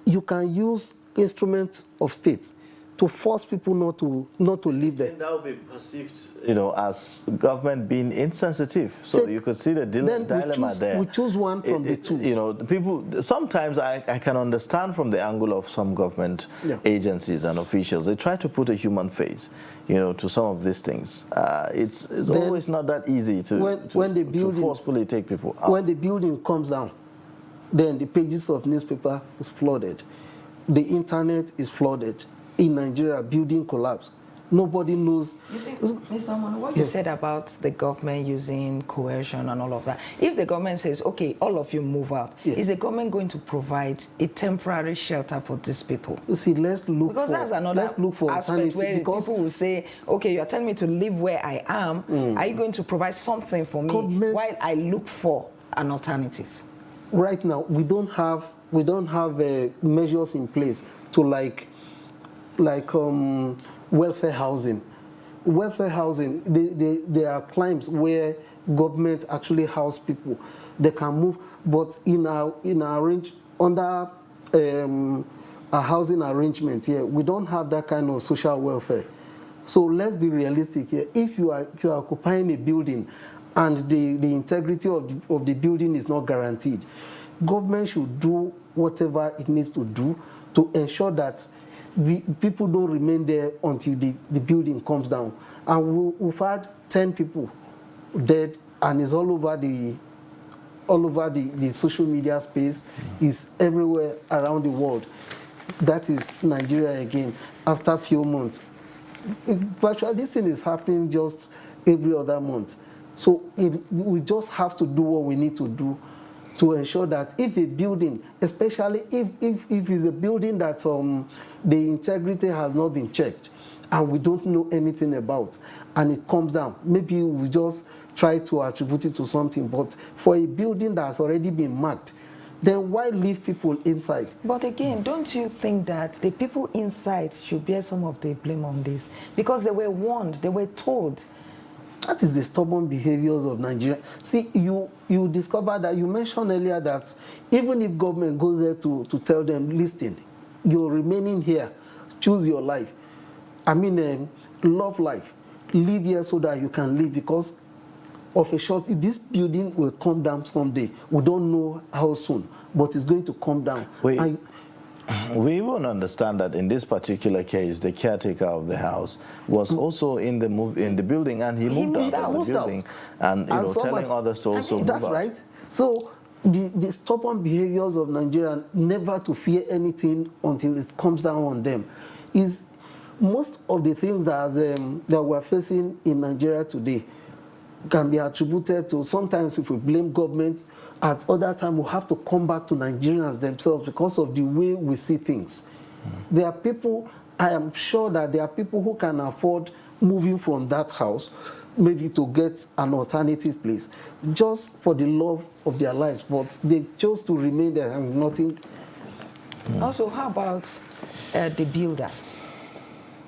You can use instruments of state to force people not to live there. That would be perceived, as government being insensitive. So you could see the dilemma there. We choose one from the two. The people. Sometimes I can understand from the angle of some government agencies and officials. They try to put a human face, to some of these things. It's always not that easy to forcefully take people out. When the building comes down, then the pages of newspaper is flooded. The internet is flooded. In Nigeria, building collapse. Nobody knows. You see, Mr. Mono, what you said about the government using coercion and all of that, if the government says, okay, all of you move out, is the government going to provide a temporary shelter for these people? You see, let's look that's another aspect where people will say, okay, you're telling me to live where I am. Are you going to provide something for me while I look for an alternative? Right now, we don't have measures in place to like welfare housing. Welfare housing, there are climes where government actually house people. They can move, but in our range, under a housing arrangement here, we don't have that kind of social welfare. So let's be realistic here. If you are occupying a building and the integrity of the building is not guaranteed, government should do whatever it needs to do to ensure that people don't remain there until the building comes down. And we've had 10 people dead, and it's all over the social media space, is everywhere around the world. that is Nigeria again after a few months. Virtually, this thing is happening just every other month. So we just have to do what we need to do to ensure that if a building, especially if it's a building that the integrity has not been checked and we don't know anything about, and it comes down, maybe we just try to attribute it to something. But for a building that's already been marked, then why leave people inside? But again, don't you think that the people inside should bear some of the blame on this? Because they were warned, they were told. That is the stubborn behaviors of Nigeria. See, you discover that, you mentioned earlier that even if government goes there to tell them, listen, you're remaining here, choose your life. I mean, love life. Live here so that you can live, because of a short, this building will come down someday. We don't know how soon, but it's going to come down. We even understand that in this particular case, the caretaker of the house was also in the building, and he moved out of the building, and telling others to also move out. That's right. So the stubborn behaviors of Nigeria, never to fear anything until it comes down on them, is most of the things that we're facing in Nigeria today can be attributed to, sometimes if we blame governments, at other times we have to come back to Nigerians themselves because of the way we see things. There are people, I am sure that there are people who can afford moving from that house, maybe to get an alternative place, just for the love of their lives, but they chose to remain there and nothing. Also, how about the builders?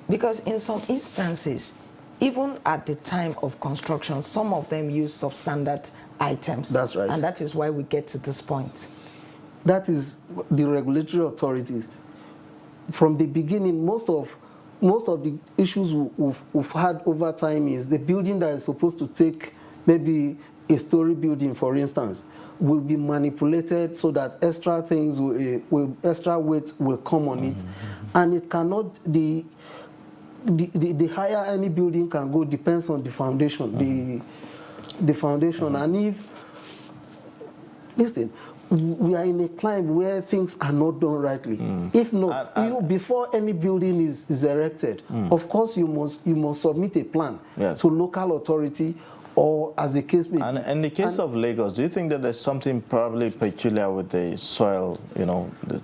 Because in some instances, even at the time of construction, some of them use substandard items. That's right. And that is why we get to this point. That is the regulatory authorities. From the beginning, most of the issues we've had over time is the building that is supposed to take maybe a story building, for instance, will be manipulated so that extra things extra weight will come on it. And it cannot, the higher any building can go depends on the foundation, the foundation. And if, listen, we are in a climate where things are not done rightly. If not, before any building is erected, of course you must submit a plan to local authority, or as the case may be. And in the case of Lagos, do you think that there's something probably peculiar with the soil, the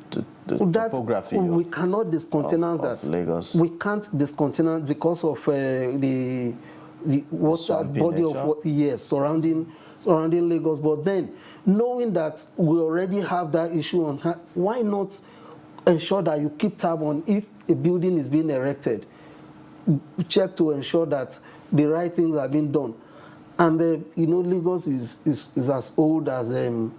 topography? We cannot discontinence that. Lagos. We can't discontinence because of the water body of water, yes, surrounding Lagos. But then, knowing that we already have that issue on hand, why not ensure that you keep tab on if a building is being erected? Check to ensure that the right things are being done. And Lagos is as old as that.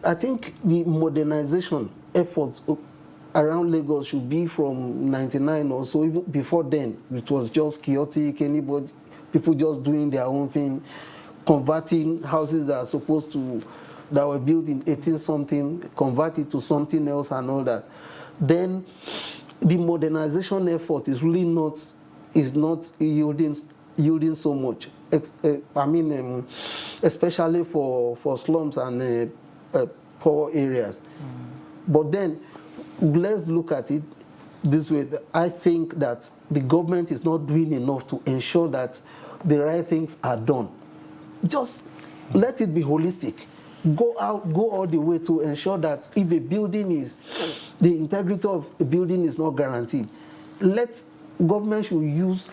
I think the modernization efforts around Lagos should be from 99 or so. Even before then, it was just chaotic. People just doing their own thing, converting houses that were built in 18-something, converted to something else and all that. Then the modernization effort is really not yielding so much. I mean, especially for slums and poor areas. But then, let's look at it this way. I think that the government is not doing enough to ensure that the right things are done. Just let it be holistic. Go all the way to ensure that if the integrity of a building is not guaranteed, government should use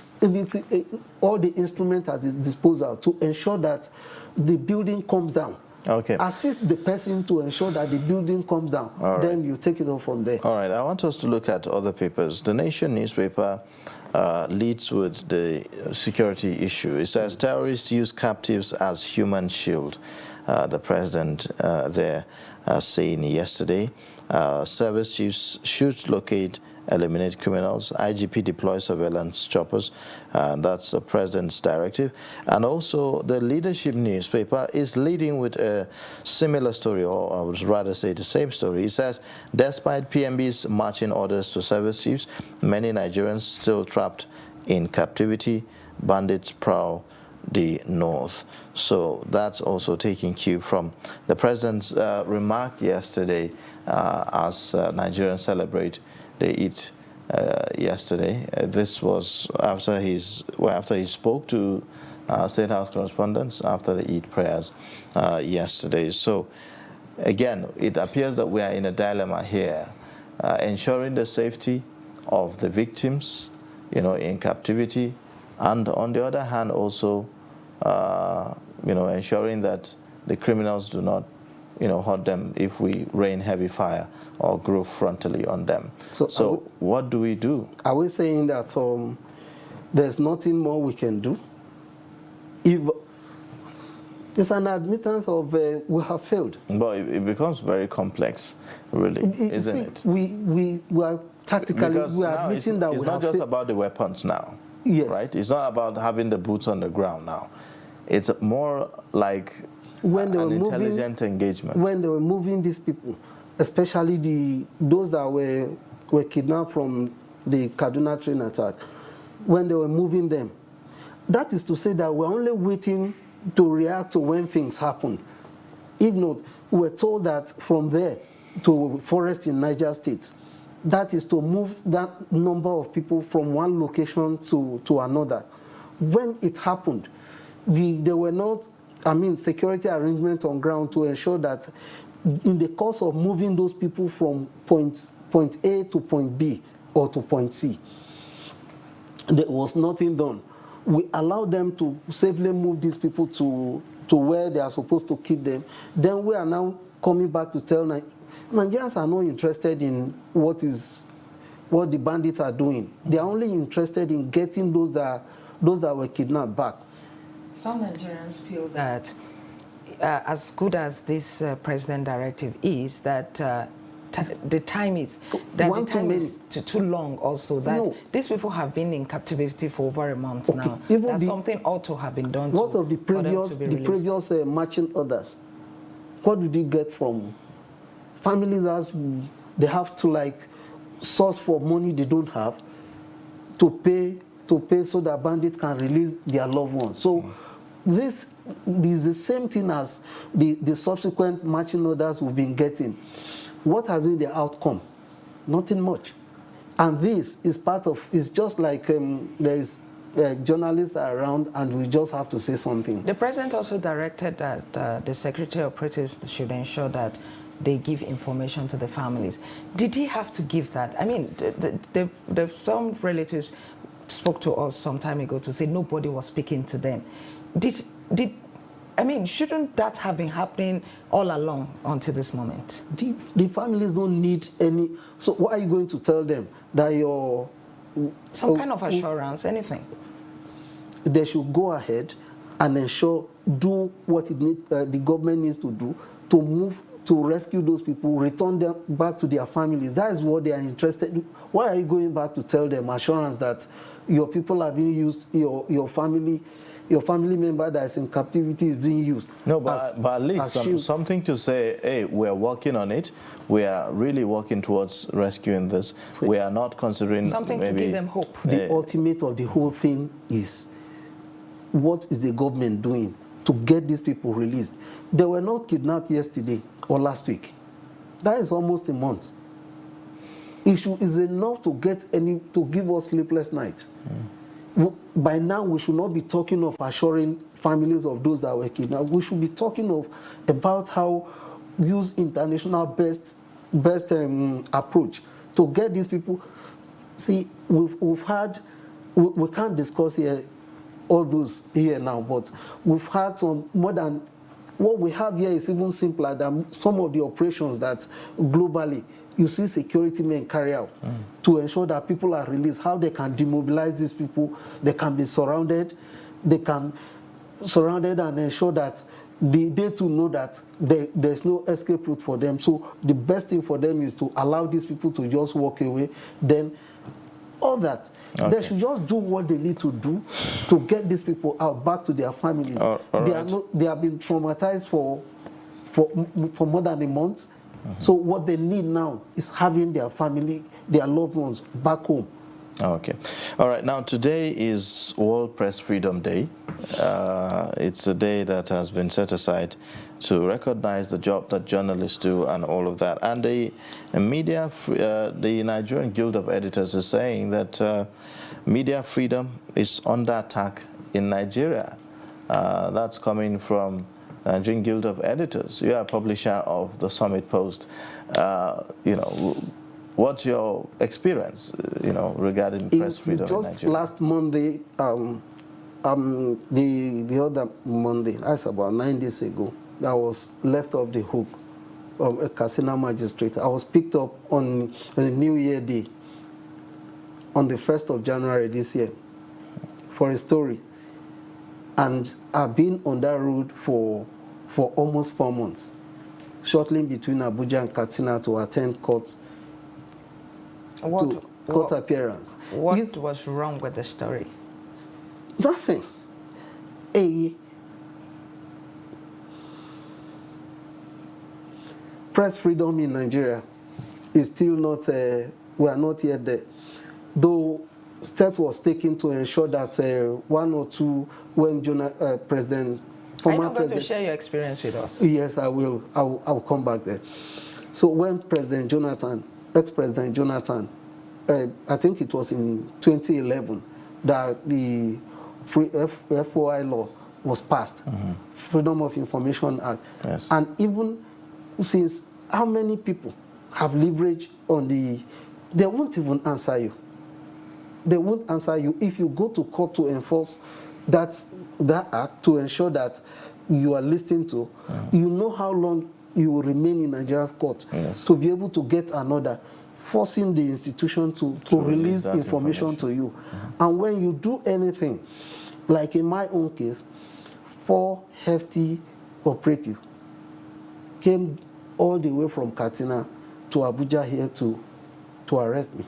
all the instruments at its disposal to ensure that the building comes down. Okay. Assist the person to ensure that the building comes down. Right. Then you take it off from there. All right. I want us to look at other papers. The Nation newspaper leads with the security issue. It says terrorists use captives as human shield. The president there saying yesterday, service chiefs should locate, eliminate criminals. IGP deploys surveillance choppers. That's the president's directive. And also the Leadership newspaper is leading with a similar story, or I would rather say the same story. It says, despite PMB's marching orders to service chiefs, many Nigerians still trapped in captivity. Bandits prowl the north. So that's also taking cue from the president's remark yesterday as Nigerians celebrate the Eid yesterday. This was after he spoke to State House correspondents after the Eid prayers yesterday. So again, it appears that we are in a dilemma here, ensuring the safety of the victims, in captivity, and on the other hand also, ensuring that the criminals do not, hurt them if we rain heavy fire or grow frontally on them. So what do we do? Are we saying that there's nothing more we can do? If it's an admittance of we have failed. But it becomes very complex, really, isn't it? We are tactically, because we are admitting that it's we not have just failed. about the weapons now. Yes. Right? It's not about having the boots on the ground now. It's more like when they an were intelligent engagement. When they were moving these people, especially those that were kidnapped from the Kaduna train attack, when they were moving them, that is to say that we're only waiting to react to when things happen. If not, we're told that from there to forest in Niger State, that is to move that number of people from one location to another. When it happened, there were not, security arrangements on ground to ensure that in the course of moving those people from point A to point B or to point C, there was nothing done. We allowed them to safely move these people to where they are supposed to keep them. Then we are now coming back to tell Nigerians are not interested in what the bandits are doing. They are only interested in getting those that were kidnapped back. Some Nigerians feel that as good as this president directive is, that the time is too long also, that these people have been in captivity for over a month now. That something ought to have been done. What of the previous marching orders? What did you get from families? As they have to source for money they don't have to pay so that bandits can release their loved ones. So this is the same thing as the subsequent marching orders we've been getting. What has been the outcome? Nothing much. And this is it's just like there is journalists around and we just have to say something. The president also directed that the Secretary of Operatives should ensure that they give information to the families. Did he have to give that? Some relatives spoke to us some time ago to say nobody was speaking to them. Shouldn't that have been happening all along until this moment? The families don't need any. So what are you going to tell them? That some kind of assurance, anything? They should go ahead and do what the government needs to do to move, to rescue those people, return them back to their families. That is what they are interested in. Why are you going back to tell them assurance that your people are being used, your family member that is in captivity is being used? No, but at least something to say, hey, we're working on it. We are really working towards rescuing this. We are not considering something to give them hope. The ultimate of the whole thing is, what is the government doing to get these people released? They were not kidnapped yesterday or last week. That is almost a month. Issue is enough to give us sleepless nights. By now, we should not be talking of assuring families of those that were kidnapped. We should be talking about how use international best approach to get these people. See, we can't discuss here all those here now, but we've had some more than what we have here is even simpler than some of the operations that globally you see security men carry out to ensure that people are released, how they can demobilize these people, they can be surrounded, and ensure that they too know that there's no escape route for them. So the best thing for them is to allow these people to just walk away. Then all that. Okay. They should just do what they need to do to get these people out, back to their families. They have been traumatized for more than a month. So what they need now is having their family, their loved ones back home Okay. All right. Now, today is World Press Freedom Day. It's a day that has been set aside to recognize the job that journalists do and all of that. And the Nigerian Guild of Editors is saying that media freedom is under attack in Nigeria. That's coming from Nigerian Guild of Editors. You are a publisher of the Summit Post. You know, what's your experience, regarding press freedom in Nigeria? Just last Monday, the other Monday, that's about 9 days ago, I was left off the hook of a Katsina magistrate. I was picked up on a New Year Day, on the 1st of January this year, for a story. And I've been on that road for almost 4 months, shuttling between Abuja and Katsina to attend court appearance. What was wrong with the story? Nothing. Press freedom in Nigeria is still not, we are not yet there. Though steps was taken to ensure that one or two, when President, Are you not going to share your experience with us? Yes, I will. I will come back there. So when President Jonathan, ex-President Jonathan, I think it was in 2011, that the FOI law was passed, Freedom of Information Act. Yes. And even since, how many people have leverage on they won't even answer you. They won't answer you if you go to court to enforce that act, to ensure that you are listened to. You know how long you will remain in Nigeria's court to be able to get another, forcing the institution to release information to you. And when you do anything, like in my own case, 4 hefty operatives came all the way from Katsina to Abuja here to arrest me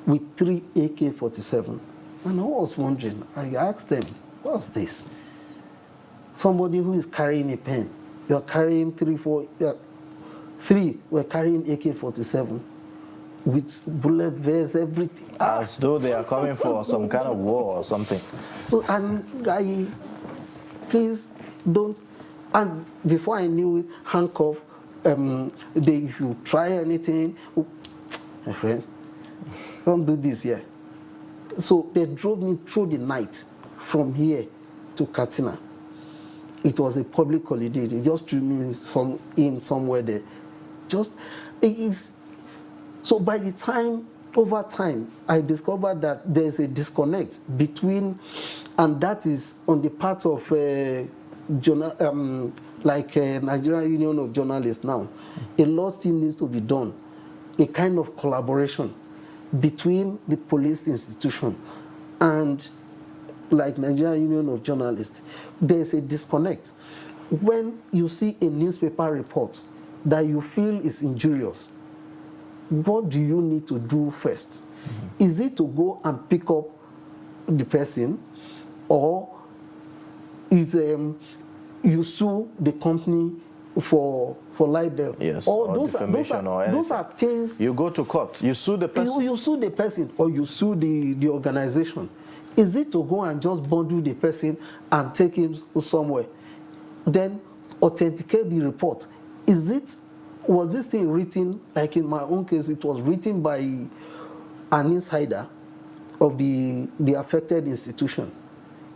with 3 AK-47. And I was wondering, I asked them, what's this? Somebody who is carrying a pen, you're carrying 3 were carrying AK-47 with bullet vests, everything. As though they are coming for some kind of war or something. So, and please don't. And before I knew it, handcuff, if you try anything, my friend, don't do this here. So they drove me through the night from here to Katsina. It was a public holiday. They just threw me in somewhere there. So by the time, over time, I discovered that there's a disconnect between, and that is on the part of Nigerian Union of Journalists now. A lot still needs to be done, a kind of collaboration between the police institution and like Nigerian Union of Journalists. There's a disconnect. When you see a newspaper report that you feel is injurious, what do you need to do first? Is it to go and pick up the person, or is you sue the company for libel? Yes, or those are things. You go to court, you sue the person. You sue the person, or you sue the organization. Is it to go and just bundle the person and take him somewhere, then authenticate the report? Was this thing written, like in my own case, it was written by an insider of the affected institution.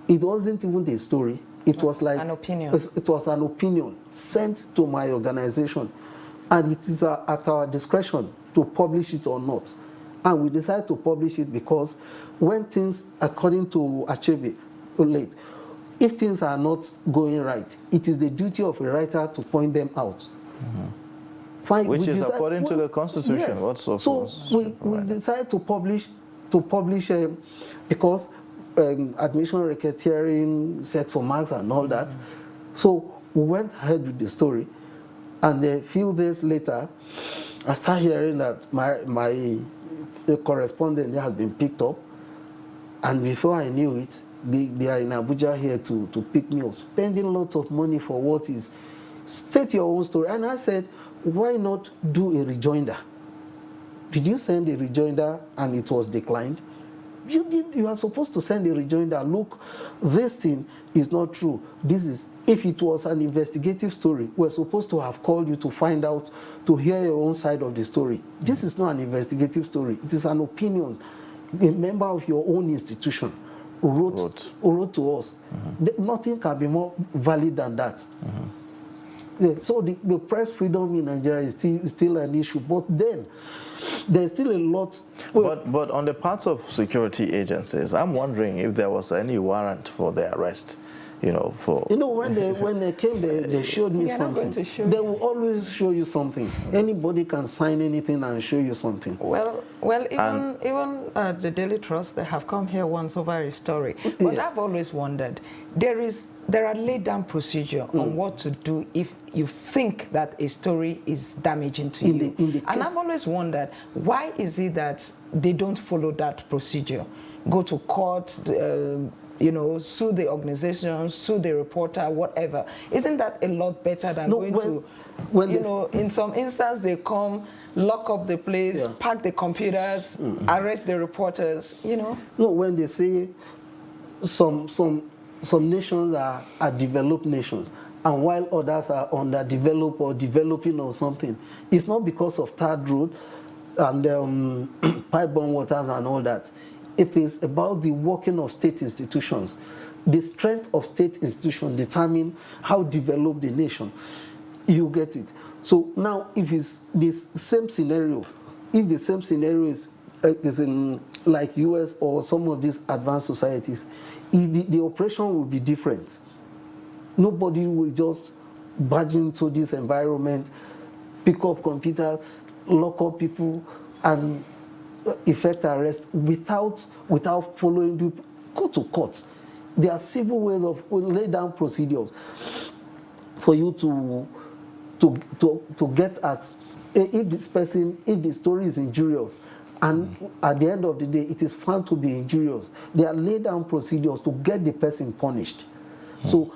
It wasn't even a story. It was like an opinion. It was an opinion sent to my organization, and it is at our discretion to publish it or not. And we decided to publish it because when things, according to Achebe, if things are not going right, it is the duty of a writer to point them out. Fine, which is according to the Constitution. Yes. So we decided to publish because admission racketeering, sex for marks and all that. So we went ahead with the story, and a few days later, I started hearing that my correspondent has been picked up, and before I knew it, they are in Abuja here to pick me up, spending lots of money for what is, state your own story. And I said, why not do a rejoinder? Did you send a rejoinder and it was declined? You are supposed to send a rejoinder. Look, this thing is not true. This is, if it was an investigative story, we're supposed to have called you to find out, to hear your own side of the story. This is not an investigative story. It is an opinion. A member of your own institution wrote to us. Nothing can be more valid than that. Yeah, so the press freedom in Nigeria is still an issue. But then, there's still a lot. But on the part of security agencies, I'm wondering if there was any warrant for their arrest. When they came, they showed me something. They will always show you something. Anybody can sign anything and show you something. Well, even the Daily Trust, they have come here once over a story. But yes. I've always wondered, there are laid down procedure on what to do if you think that a story is damaging to you. And I've always wondered, why is it that they don't follow that procedure? Go to court, sue the organization, sue the reporter, whatever. Isn't that a lot better than in some instance they come, lock up the place, pack the computers, arrest the reporters, No, when they say some nations are developed nations, and while others are underdeveloped or developing or something, it's not because of third road and pipe-borne waters and all that. It is about the working of state institutions. The strength of state institutions determine how developed the nation. You get it. So now, if it's this same scenario, if the same scenario is in like US or some of these advanced societies, the operation will be different. Nobody will just barge into this environment, pick up computers, lock up people, and effect arrest without following the go to court. There are civil ways of lay down procedures for you to get at if the story is injurious, and at the end of the day it is found to be injurious. There are laid down procedures to get the person punished. So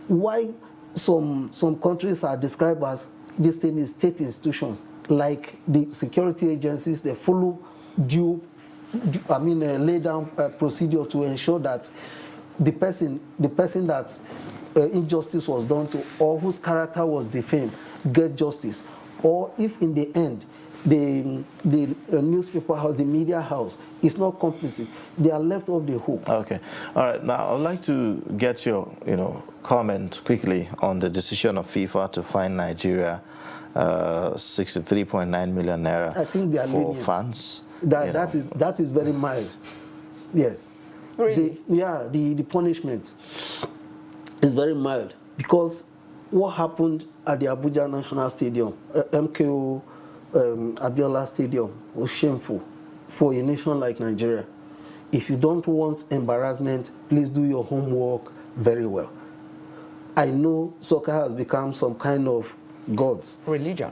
why some countries are described as this thing is state institutions, like the security agencies, they follow lay down procedure to ensure that the person that injustice was done to or whose character was defamed get justice. Or if in the end the newspaper house, the media house is not complicit, they are left off the hook. Okay, all right. Now I'd like to get your comment quickly on the decision of FIFA to fine Nigeria 63.9 million naira. I think they are for fans. That is very mild. Yes. Really? The punishment is very mild, because what happened at the Abuja National Stadium, MKO Abiola Stadium, was shameful for a nation like Nigeria. If you don't want embarrassment, please do your homework very well. I know soccer has become some kind of God's religion.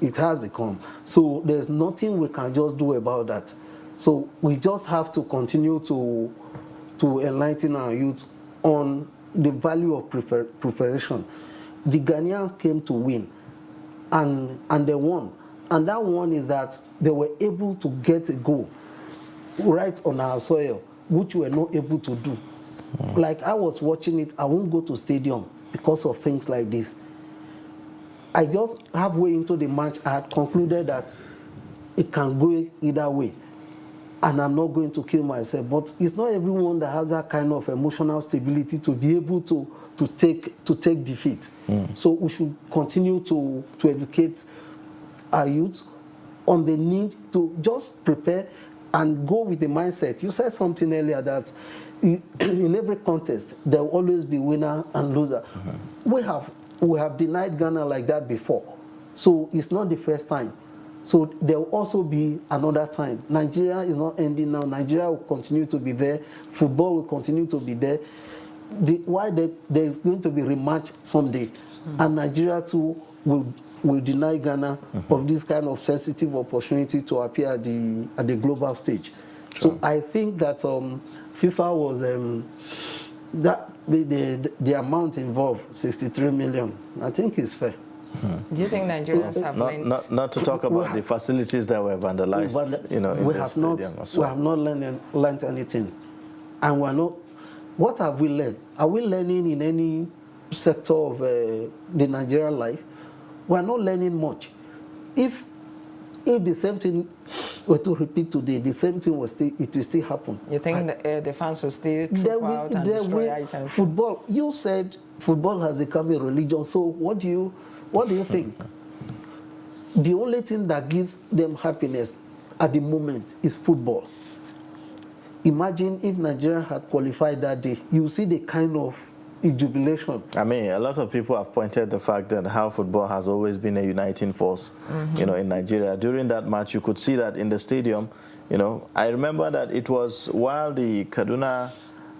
It has become. So there's nothing we can just do about that. So we just have to continue to enlighten our youth on the value of preparation. The Ghanaians came to win, and they won. And that one is that they were able to get a goal right on our soil, which we were not able to do. Like I was watching it, I won't go to stadium because of things like this. I just halfway into the match, I had concluded that it can go either way, and I'm not going to kill myself. But it's not everyone that has that kind of emotional stability to be able to take defeat. So we should continue to educate our youth on the need to just prepare and go with the mindset. You said something earlier that in every contest there will always be winner and loser. We have denied Ghana like that before. So it's not the first time. So there will also be another time. Nigeria is not ending now. Nigeria will continue to be there. Football will continue to be there. There's going to be rematch someday. And Nigeria too will deny Ghana of this kind of sensitive opportunity to appear at the global stage. So I think that FIFA was that the amount involved, 63 million, I think is fair. Do you think Nigerians have learned? Not to talk about the facilities that were vandalized, in the stadium as well. We have not learned anything. And we're not, what have we learned? Are we learning in any sector of the Nigerian life? We're not learning much. If the same thing were to repeat today, the same thing will still happen. You think the fans will still troop out and destroy items? Football, you said football has become a religion, so what do you think? The only thing that gives them happiness at the moment is football. Imagine if Nigeria had qualified that day. You see the kind of jubilation. I mean, a lot of people have pointed the fact that how football has always been a uniting force, in Nigeria. During that match, you could see that in the stadium. I remember that it was while the Kaduna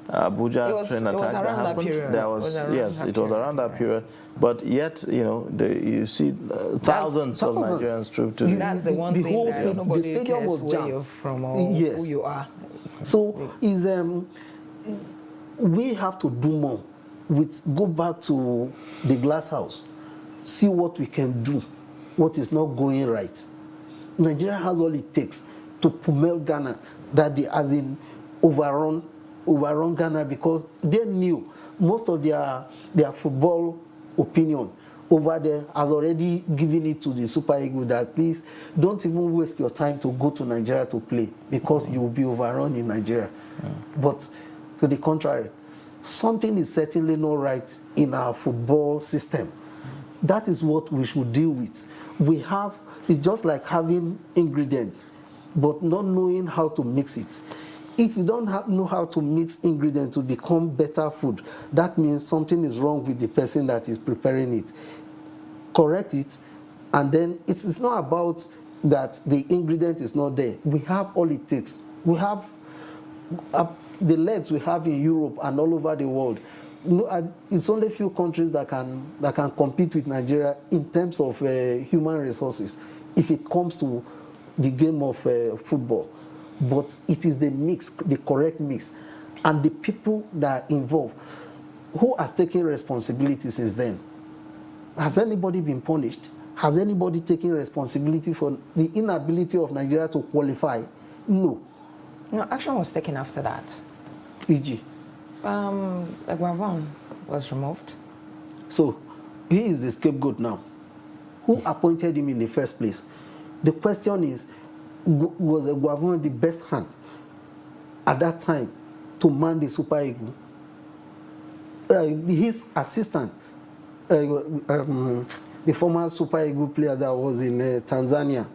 Abuja train attack that happened. It was around that period. But yet, you see thousands of Nigerians trooped to That's the one thing that nobody the stadium was jammed from who you are. So we have to do more. Go back to the glass house, see what we can do, what is not going right. Nigeria has all it takes to pummel Ghana, that they as in overrun Ghana, because they knew most of their football opinion over there has already given it to the Super Eagles that please don't even waste your time to go to Nigeria to play, because you will be overrun in Nigeria. But to the contrary, something is certainly not right in our football system. That is what we should deal with. It's just like having ingredients, but not knowing how to mix it. If you don't know how to mix ingredients to become better food, that means something is wrong with the person that is preparing it. Correct it, and then it's not about that the ingredient is not there. We have all it takes. We have the legs we have in Europe and all over the world. It's only a few countries that can compete with Nigeria in terms of human resources if it comes to the game of football. But it is the mix, the correct mix, and the people that are involved. Who has taken responsibility since then? Has anybody been punished? Has anybody taken responsibility for the inability of Nigeria to qualify? No. No, action was taken after that. E.g. Guavon was removed. So, he is the scapegoat now. Who appointed him in the first place? The question is, was Guavon the best hand at that time to man the Super Eagles? His assistant, the former Super Eagles player that was in Tanzania,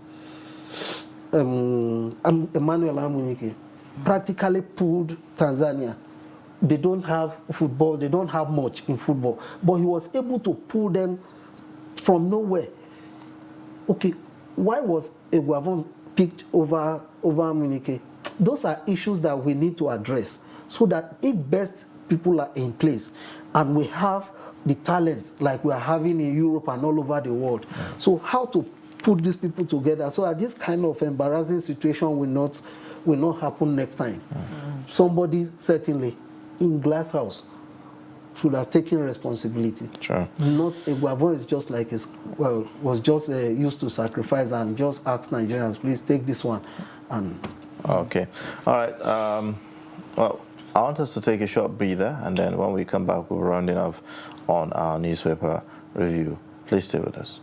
Emmanuel Amunike, practically pulled Tanzania. They don't have football, they don't have much in football, but he was able to pull them from nowhere. Okay, why was Guavon picked over Amunike? Those are issues that we need to address, so that if best people are in place and we have the talents like we are having in Europe and all over the world, so how to put these people together so that this kind of embarrassing situation will not happen next time. Somebody certainly in glass house should have taken responsibility. Sure. Not Guavon is just like was just used to sacrifice and just ask Nigerians, please take this one. And okay, all right. Well, I want us to take a short breather, and then when we come back, we'll be rounding off on our newspaper review. Please stay with us.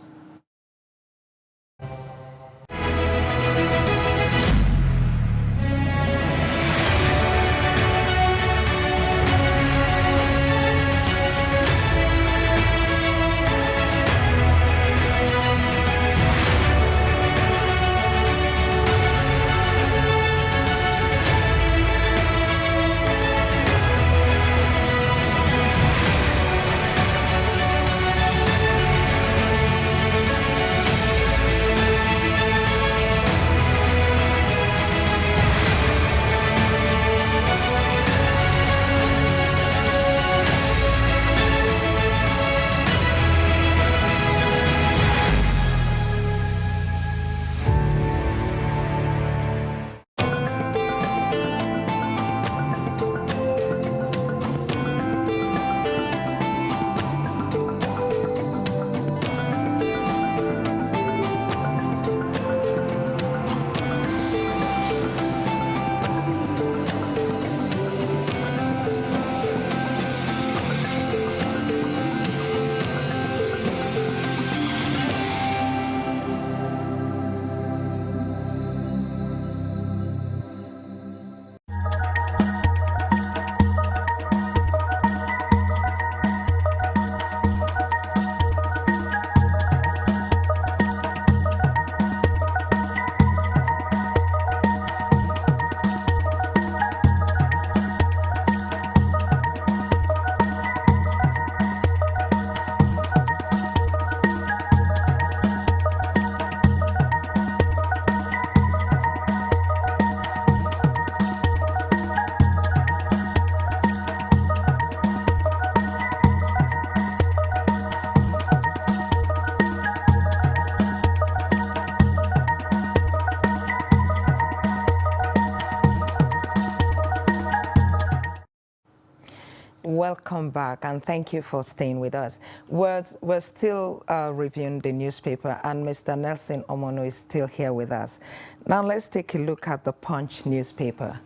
welcome back, and thank you for staying with us. We're still reviewing the newspaper, and Mr. Nelson Omono is still here with us. Now let's take a look at the Punch newspaper.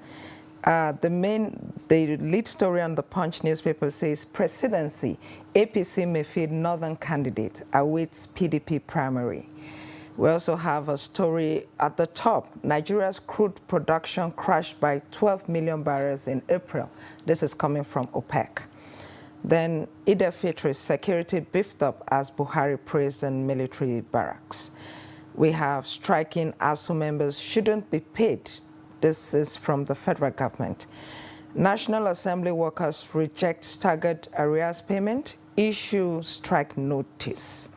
The lead story on the Punch newspaper says, presidency, APC may field northern candidate, awaits PDP primary. We also have a story at the top. Nigeria's crude production crashed by 12 million barrels in April. This is coming from OPEC. Then Eid al-Fitr's security beefed up as Buhari praised in military barracks. We have striking ASU members shouldn't be paid. This is from the federal government. National Assembly workers reject staggered arrears payment, issue strike notice.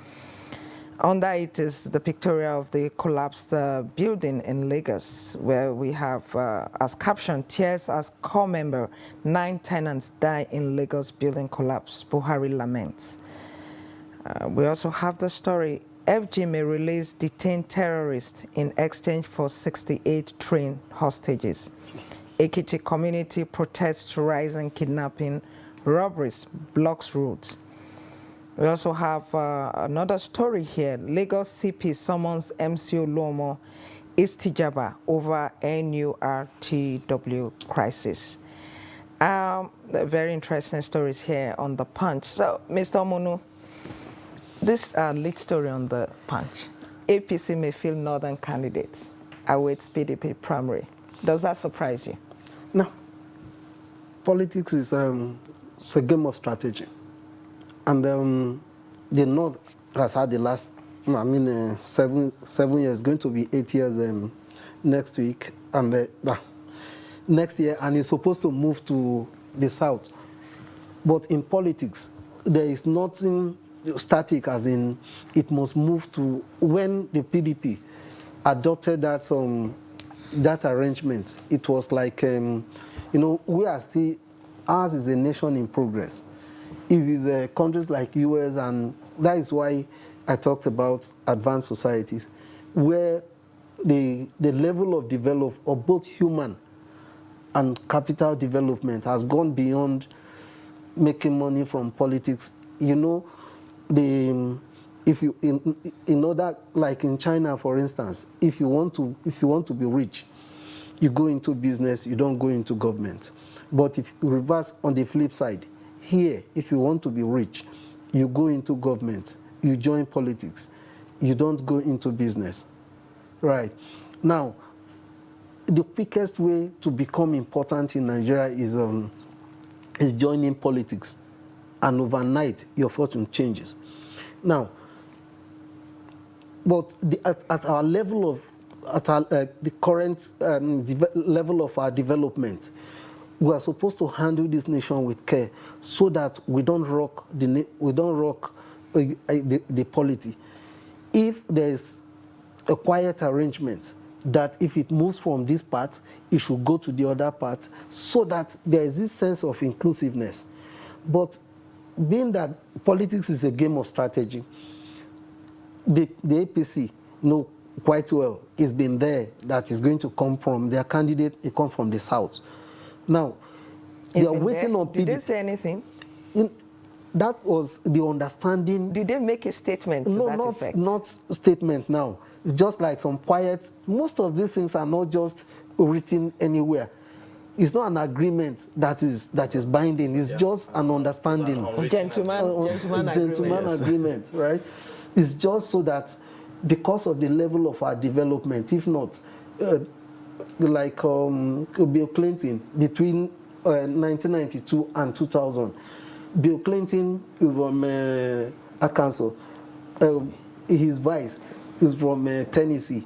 Under it is the pictorial of the collapsed building in Lagos, where we have, as caption, tears as core member, 9 tenants die in Lagos building collapse, Buhari laments. We also have the story, FG may release detained terrorists in exchange for 68 trained hostages. Ekiti community protests rising kidnapping, robberies, blocks roads. We also have another story here. Lagos CP summons MCO Lomo Istijaba over NURTW crisis. Very interesting stories here on the Punch. So, Mr. Omonu, this lead story on the Punch. APC may field northern candidates, awaits PDP primary. Does that surprise you? No. Politics is it's a game of strategy. And the North has had the last, 7 years, going to be 8 years next week, and next year, and it's supposed to move to the South. But in politics, there is nothing static, as in it must move to, when the PDP adopted that arrangement, it was like, we are still, ours is a nation in progress. It is countries like US, and that is why I talked about advanced societies, where the level of development of both human and capital development has gone beyond making money from politics. If you in order, like in China, for instance, if you want to be rich, you go into business, you don't go into government. But if you reverse on the flip side, here, if you want to be rich, you go into government, you join politics, you don't go into business. Right. Now, the quickest way to become important in Nigeria is joining politics, and overnight your fortune changes. Now, but at our level of, the current level of our development, we are supposed to handle this nation with care, so that we don't rock the polity. If there is a quiet arrangement that if it moves from this part, it should go to the other part, so that there is this sense of inclusiveness. But being that politics is a game of strategy, the APC know quite well it's been there that is going to come from their candidate. It comes from the South. Now, they are waiting on PDP. Did they say anything? That was the understanding. Did they make a statement to that effect? Not statement now. It's just like some quiet. Most of these things are not just written anywhere. It's not an agreement that is binding. It's just an understanding. Gentleman agreement, right? It's just so that because of the level of our development, if not, like Bill Clinton, between 1992 and 2000, Bill Clinton is from Arkansas. His vice is from Tennessee,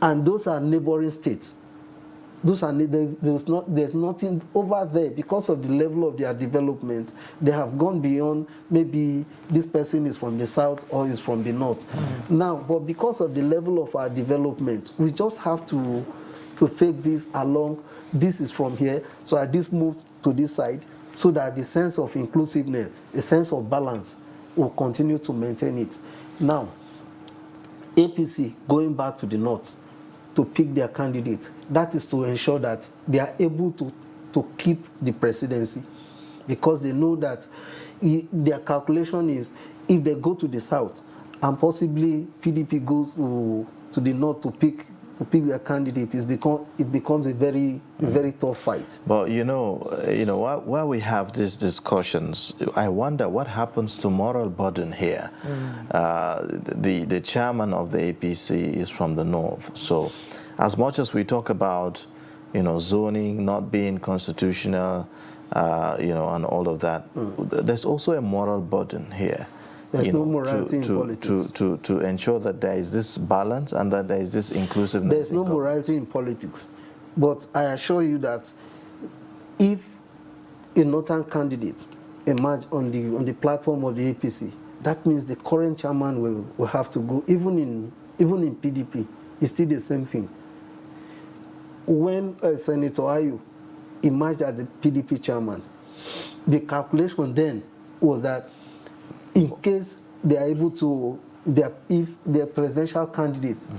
and those are neighboring states. There's nothing over there because of the level of their development. They have gone beyond maybe this person is from the South or is from the North. Now, but because of the level of our development, we just have to take this along. This is from here, so that this moves to this side, so that the sense of inclusiveness, the sense of balance, will continue to maintain it. Now, APC going back to the North to pick their candidate, that is to ensure that they are able to keep the presidency. because they know that their calculation is if they go to the south and possibly PDP goes to the north to pick their candidate, it becomes a very tough fight. But while we have these discussions, I wonder what happens to moral burden here. The chairman of the APC is from the north, so as much as we talk about zoning not being constitutional, and all of that, there's also a moral burden here. There's no morality in politics. To ensure that there is this balance and that there is this inclusiveness. There's no morality in politics. But I assure you that if a northern candidate emerge on the platform of the APC, that means the current chairman will have to go. Even in PDP, it's still the same thing. When Senator Ayu emerged as the PDP chairman, the calculation then was that in case they are able to, if the presidential candidates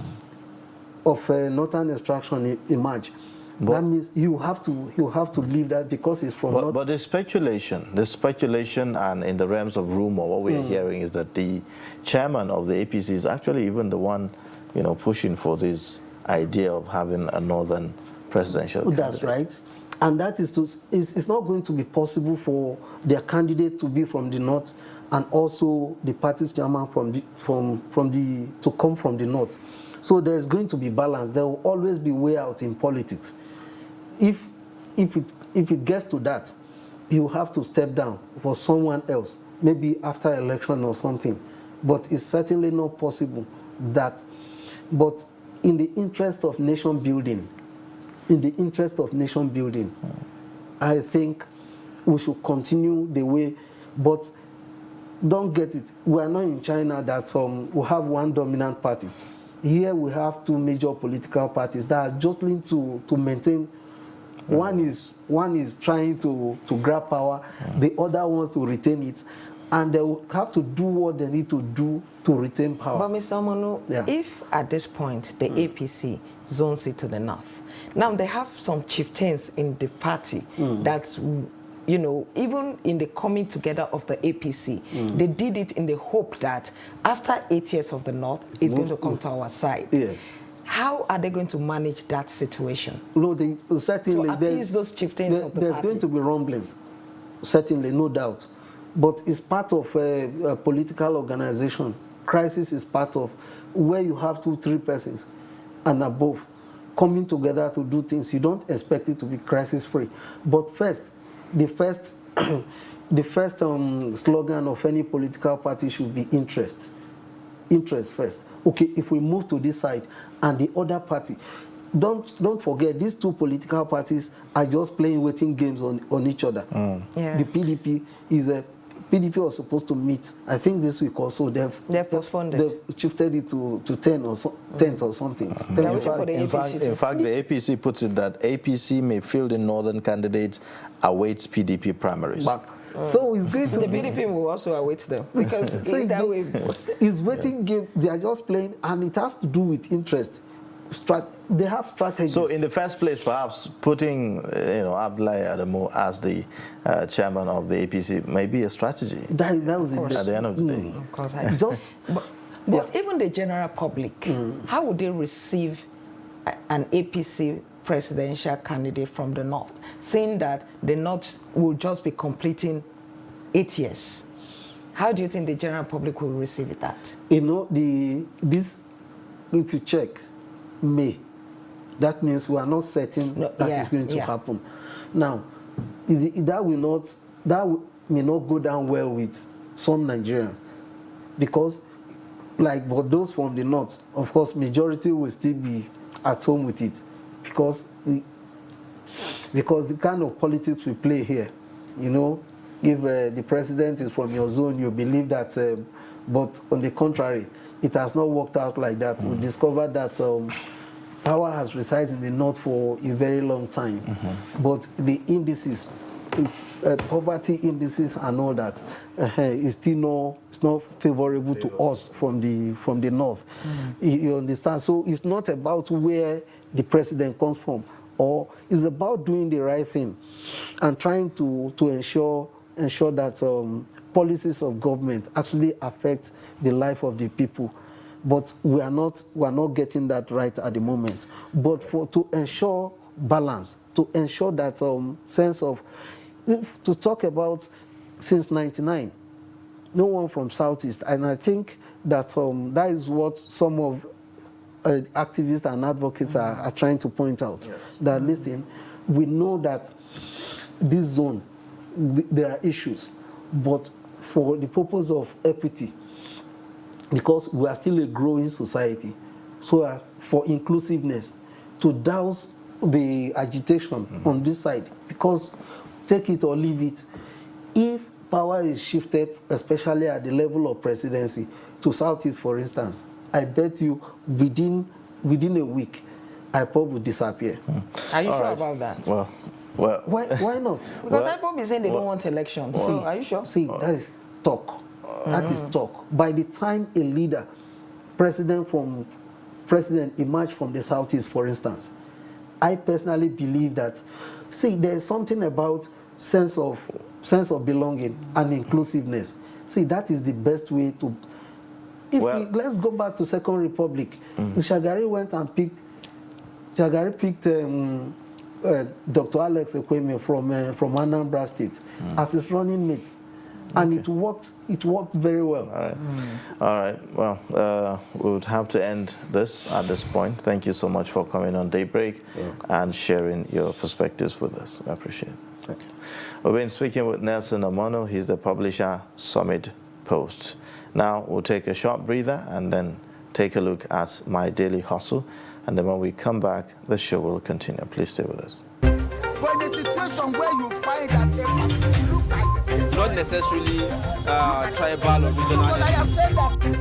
of northern extraction emerge, that means you have to leave that because it's from north. But the speculation, and in the realms of rumor, what we are hearing is that the chairman of the APC is actually even the one, pushing for this idea of having a northern presidential candidate. That's right. And that it's not going to be possible for their candidate to be from the north and also the party's chairman to come from the north. So there's going to be balance. There will always be way out in politics. If it gets to that, you have to step down for someone else, maybe after election or something. But it's certainly not possible that. But in the interest of nation building, I think we should continue the way, but don't get it. We are not in China that we have one dominant party. Here we have two major political parties that are jostling to maintain. One is trying to grab power, the other wants to retain it, and they will have to do what they need to do to retain power. But Mr. Omonu, if at this point the APC zones it to the north, now they have some chieftains in the party that's, even in the coming together of the APC, they did it in the hope that after 8 years of the north, it's going to come to our side. Yes. How are they going to manage that situation? No, certainly to appease those chieftains of the there's party. going to be rumblings, certainly, no doubt. But it's part of a political organization. Crisis is part of where you have 2-3 persons and above coming together to do things. You don't expect it to be crisis-free. But the first slogan of any political party should be interest. Interest first. Okay, if we move to this side and the other party, don't forget these two political parties are just playing waiting games on each other. The PDP was supposed to meet, I think this week or so. They've postponed it. They've shifted it to 10th or something. In fact, the APC puts it that APC may field in northern candidates awaits PDP primaries. So it's great to the PDP will also await them because it's waiting game. They are just playing, and it has to do with interest. They have strategies. So in the first place, perhaps putting Abdullahi Adamu as the chairman of the APC may be a strategy. That was it. At the end of the day. Of course, but even the general public, how would they receive an APC presidential candidate from the north, saying that the north will just be completing 8 years? How do you think the general public will receive that? This, if you check May, that means we are not certain that is going to happen. Now, that may not go down well with some Nigerians, because for those from the north, of course, majority will still be at home with it, because the kind of politics we play here, if the president is from your zone, you believe that, but on the contrary, it has not worked out like that. We discovered that power has resided in the north for a very long time, but the indices, poverty indices and all that, is still not favorable to us from the north. You understand? So it's not about where the president comes from, or it's about doing the right thing and trying to ensure that policies of government actually affect the life of the people. But we are not getting that right at the moment. But to ensure balance, to ensure that sense of, to talk about since '99, no one from Southeast, and I think that that is what some of activists and advocates are trying to point out. Yes. That listen, we know that this zone, there are issues, but for the purpose of equity, because we are still a growing society, so for inclusiveness, to douse the agitation on this side, because take it or leave it, if power is shifted, especially at the level of presidency, to Southeast, for instance, I bet you within a week, IPOB will disappear. Are you sure about that? Well, why not? Because IPOB is saying they don't want elections. So are you sure? See, that is talk. That is talk. By the time a leader, president emerged from the Southeast, for instance, I personally believe that, see, there's something about sense of belonging and inclusiveness. See, that is the best way to. Let's go back to Second Republic. Shagari went and picked Dr. Alex Ekweme from Anambra State as his running mate. And it worked very well. All right. Well, we would have to end this at this point. Thank you so much for coming on Daybreak and sharing your perspectives with us. I appreciate it. Okay. We've been speaking with Nelson Omono. He's the publisher, Summit Post. Now we'll take a short breather and then take a look at My Daily Hustle. And then when we come back, the show will continue. Please stay with us. But in a situation where you find that look like the same, not necessarily tribal or regional. But I have said that